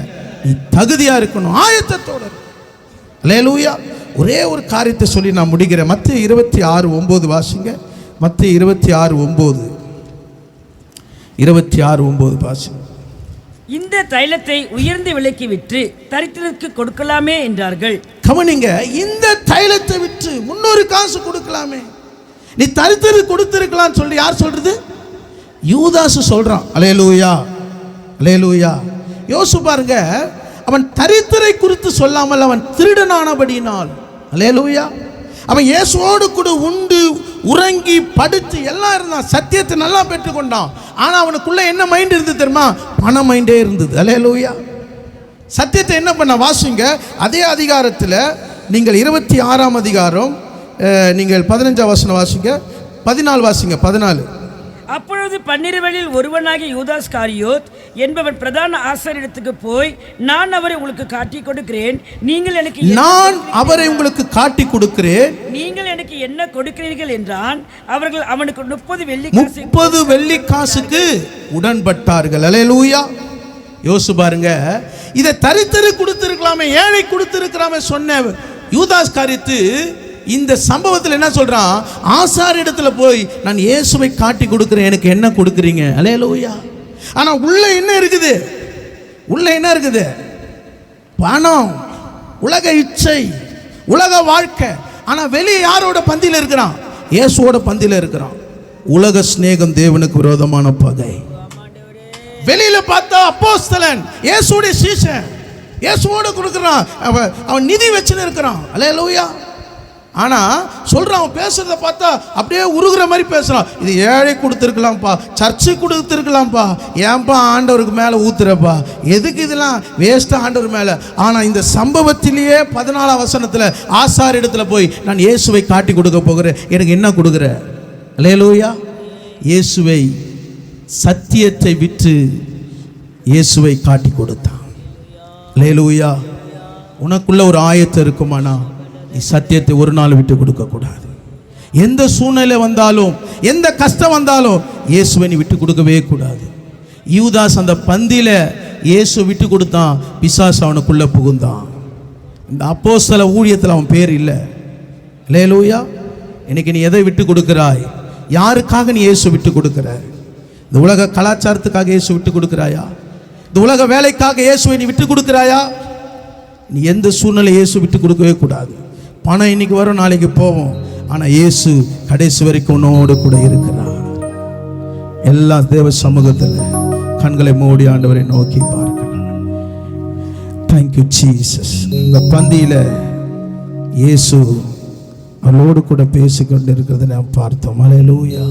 நீ தகுதியாக இருக்கணும், ஆயத்தத்தோடு. அல்லேலூயா. ஒரே ஒரு காரியத்தை சொல்லி நான் முடிக்கிறேன். மத்தேயு 26:9 வாசிங்க. மத்தேயு 26:9 வாசிங்க. இந்த தைலத்தை உயர்ந்த விலைக்கு விற்று தரித்திரருக்கு கொடுக்கலாமே என்றார்கள். கவனிங்க, இந்த தைலத்தை விற்று 300 காசு கொடுக்கலாமே, நீ தரித்திரருக்கு கொடுத்திருக்கலாம் சொல்லி யார் சொல்றது? யூதாஸ் சொல்றான். அல்லேலூயா, அல்லேலூயா. யோசிச்சு பாருங்க, அவன் தரித்திரை குறித்து சொல்லாமல் அவன் திருடனானபடியினால், அல்லேலூயா, அவன் இயேசுவோடு கூட உண்டு உறங்கி படுத்து எல்லாம் இருந்தான், சத்தியத்தை நல்லா பெற்றுக்கொண்டான். ஆனால் அவனுக்குள்ள என்ன மைண்ட் இருந்தது தெரியுமா? பண மைண்டே இருந்தது. அல்லேலூயா. சத்தியத்தை என்ன பண்ண வாசிங்க, அதே அதிகாரத்தில் நீங்கள் 26ஆம் அதிகாரம் நீங்கள் 15ஆம் வசனம் வாசிங்க, 14 வாசிங்க. 14. அப்பொழுது 12 ஒருவனாகிய யூதாஸ் காரியோத் என்பவன் பிரதான ஆசாரியரிடத்துக்கு போய், நான் அவரை உங்களுக்கு காட்டி கொடுக்கிறேன், நீங்கள் உங்களுக்கு காட்டி கொடுக்கிறேன், நீங்கள் எனக்கு என்ன கொடுக்கிறீர்கள் என்றான். அவர்கள் அவனுக்கு 30 வெள்ளிக்காசுக்கு உடன்பட்டார்கள். அல்லேலூயா. யோசிச்சு பாருங்க, இதை தரித்திரு கொடுத்திருக்கலாமே, ஏழை கொடுத்திருக்கலாமே சொன்ன யூதாஸ் காரியத்து இந்த சம்பவத்தில் என்ன சொல்றான்? ஆசாரியிடத்துல போய் நான் இயேசுவை காட்டி கொடுக்கிறேன், எனக்கு என்ன கொடுக்குறீங்க? அல்லேலூயா. ஆனா உள்ள என்ன இருக்குது? உள்ள என்ன இருக்குது? பணம், உலக இச்சை, உலக வாழ்க்கை. ஆனா வெளியே யாரோட பந்தியில் இருக்கிறான்? இயேசுவோட பந்தியில் இருக்கிறான். உலக சிநேகம் தேவனுக்கு விரோதமான பகை. வெளியில பார்த்தா அப்போஸ்தலன், இயேசுவோட சீசன், இயேசுவோட கொடுக்கிறான், அவன் நிதி வச்சுன்னு இருக்கிறான். அல்லேலூயா. ஆனா சொல்றான், அவன் பேசுறத பார்த்தா அப்படியே உருகுற மாதிரி பேசுறான். இது ஏழை கொடுத்துருக்கலாம்ப்பா, சர்ச்சு கொடுத்துருக்கலாம்ப்பா, ஏன்பா ஆண்டவருக்கு மேலே ஊத்துறப்பா, எதுக்கு இதெல்லாம் வேஸ்டா ஆண்டவர் மேலே? ஆனா இந்த சம்பவத்திலேயே 14ஆம் வசனத்தில் ஆசார் இடத்துல போய் நான் இயேசுவை காட்டி கொடுக்க போகிறேன், எனக்கு என்ன கொடுக்குற? அல்லேலூயா. இயேசுவை, சத்தியத்தை விற்று இயேசுவை காட்டி கொடுத்தான். அல்லேலூயா. உனக்குள்ள ஒரு ஆயத்தம் இருக்குமானா நீ சத்தியத்தை ஒரு நாள் விட்டு கொடுக்க கூடாது. எந்த சூழ்நிலை வந்தாலும், எந்த கஷ்டம் வந்தாலும் இயேசுவை நீ விட்டு கொடுக்கவே கூடாது. யூதாஸ் அந்த பந்தியில இயேசு விட்டு கொடுத்தான், பிசாசு அவனுக்குள்ள புகுந்தான். இந்த அப்போஸ்தல ஊழியத்தில் அவன் பேர் இல்லை. அல்லேலூயா. இன்னைக்கு நீ எதை விட்டு கொடுக்கிறாய்? யாருக்காக நீ இயேசு விட்டு கொடுக்கிற? இந்த உலக கலாச்சாரத்துக்காக இயேசு விட்டு கொடுக்கிறாயா? இந்த உலக வேலைக்காக இயேசுவை நீ விட்டு கொடுக்கிறாயா? நீ எந்த சூழ்நிலை இயேசு விட்டு கொடுக்கவே கூடாது. பணம் இன்னைக்கு வரும், நாளைக்கு போவோம், ஆனால் இயேசு கடைசி வரைக்கும் உன்னோடு கூட இருக்கிறார். எல்லா தேவ சமூகத்தில் கண்களை மூடி ஆண்டவரை நோக்கி பார்க்கலாம். Thank you Jesus. இந்த பந்தியில் இயேசு அவளோடு கூட பேசிக்கொண்டு இருக்கிறத நாம் பார்த்தோம். அல்லேலூயா.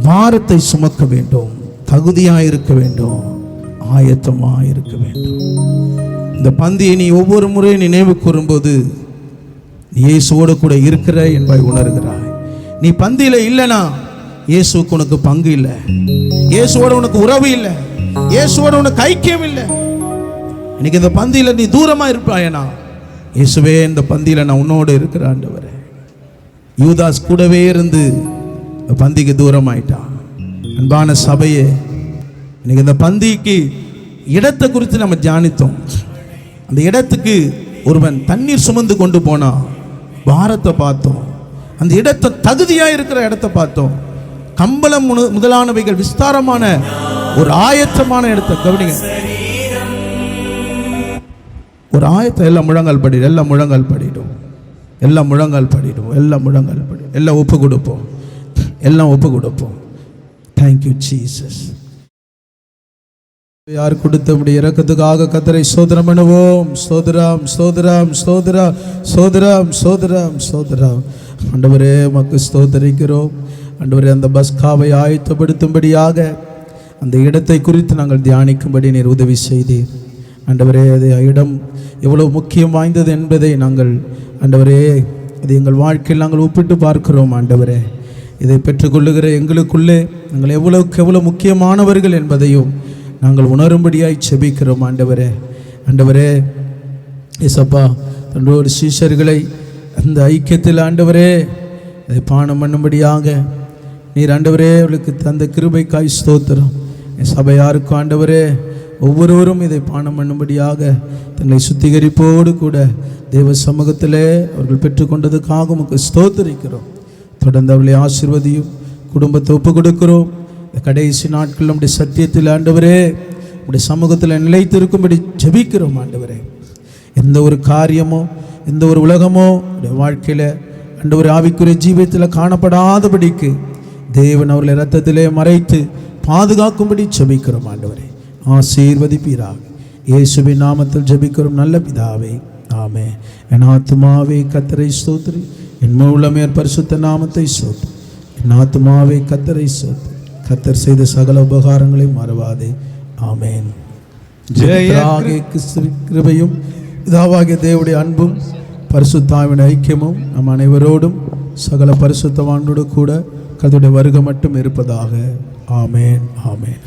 பாரத்தை சுமக்க வேண்டும், தகுதியாக இருக்க வேண்டும், ஆயத்தமாக இருக்க வேண்டும். இந்த பந்தியை நீ ஒவ்வொரு முறையும் நினைவு கூறும்போது நீ இயேசுவோடு கூட இருக்கிற என்பதை உணர்கிறாய். நீ பந்தியில் இல்லைனா இயேசுக்கு உனக்கு பங்கு இல்லை, இயேசுவோட உனக்கு உறவு இல்லை, இயேசுவோட உனக்கு ஐக்கியம் இல்லை. இன்னைக்கு இந்த பந்தியில் நீ தூரமாக இருப்பாயனா, இயேசுவே இந்த பந்தியில் நான் உன்னோடு இருக்கிற ஆண்டவரே. யூதாஸ் கூடவே இருந்து இந்த பந்திக்கு தூரமாயிட்டான். அன்பான சபையே, இன்னைக்கு இந்த பந்திக்கு இடத்தை குறித்து நம்ம தியானித்தோம். அந்த இடத்துக்கு ஒருவன் தண்ணீர் சுமந்து கொண்டு போனான், பாரத்தை பார்த்தோம். அந்த இடத்தை தகுதியாக இருக்கிற இடத்தை பார்த்தோம். கம்பளம் முதலானவைகள் விஸ்தாரமான ஒரு ஆயத்தமான இடத்தை கவனிங்க. ஒரு ஆயத்தம் எல்லாம் முழங்கால் படிடும், எல்லாம் முழங்கால் படிடும், எல்லாம் முழங்கால் படிடும், எல்லாம் முழங்கால் படிடும், எல்லாம் ஒப்பு கொடுப்போம், எல்லாம் ஒப்பு கொடுப்போம். Thank you Jesus. யார் கொடுத்த முடிய இறக்கத்துக்காக கர்த்தரை ஸ்தோத்திரம் பண்ணுவோம். ஸ்தோத்திரம் ஸ்தோத்திரம் ஸ்தோத்திரம் ஸ்தோத்திரம் ஸ்தோத்திரம் ஸ்தோத்திரம். ஆண்டவரே உமக்கு ஸ்தோத்திரிக்கிறோம். ஆண்டவரே அந்த பஸ்காவை ஆயத்தப்படுத்தும்படியாக அந்த இடத்தை குறித்து நாங்கள் தியானிக்கும்படி நீர் உதவி செய்தீர். ஆண்டவரே அது இடம் எவ்வளவு முக்கியம் வாய்ந்தது என்பதை நாங்கள் ஆண்டவரே அது எங்கள் வாழ்க்கையில் நாங்கள் ஒப்பிட்டு பார்க்கிறோம். ஆண்டவரே இதை பெற்றுக்கொள்ளுகிற எங்களுக்குள்ளே நாங்கள் எவ்வளவுக்கு எவ்வளோ முக்கியமானவர்கள் என்பதையும் நாங்கள் உணரும்படியாய் செபிக்கிறோம். ஆண்டவரே ஆண்டவரே ஏசப்பா தன்னோடு சீஷர்களை அந்த ஐக்கியத்தில் ஆண்டவரே அதை பானம் பண்ணும்படியாக நீர் ஆண்டவரே அவளுக்கு தந்த கிருபைக்காய் ஸ்தோத்திரம். சபையாருக்கும் ஆண்டவரே ஒவ்வொருவரும் இதை பானம் பண்ணும்படியாக தன்னை சுத்திகரிப்போடு கூட தேவ சமூகத்திலே அவர்கள் பெற்றுக்கொண்டதுக்காக உமக்கு ஸ்தோத்திரிக்கிறோம். தொடர்ந்து அவளை ஆசீர்வதியும், குடும்பத்தை ஒப்பு கொடுக்கிறோம். இந்த கடைசி நாட்கள் நம்முடைய சத்தியத்தில் ஆண்டவரே நம்முடைய சமூகத்தில் நிலைத்திருக்கும்படி ஜெபிக்கிறோம். ஆண்டவரே எந்த ஒரு காரியமோ எந்த ஒரு உலகமோ நம்முடைய வாழ்க்கையில் ஆண்டவரே ஆவிக்குரிய ஜீவியத்தில் காணப்படாதபடிக்கு தேவன் அவர்களை இரத்தத்திலே மறைத்து பாதுகாக்கும்படி ஜெபிக்கிறோம். ஆண்டவரே ஆசீர்வதிப்பீராக. இயேசுவின் நாமத்தில் ஜெபிக்கிறோம் நல்ல பிதாவே, ஆமென். என் ஆத்துமாவே கர்த்தரை ஸ்தோத்திரி, என் மூலமே பரிசுத்த நாமத்தை ஸ்தோத்திரி. என் ஆத்துமாவே கர்த்தரை ஸ்தோத்திரி, கர்த்தர் செய்த சகல உபகாரங்களை மறவாதே. ஆமென். கிருபையும் பிதாவாகிய தேவனுடைய அன்பும் பரிசுத்தாவின் ஐக்கியமும் நம் அனைவரோடும் சகல பரிசுத்தவானோடு கூட கர்த்தருடைய வருகை மட்டும் இருப்பதாக. ஆமென் ஆமென்.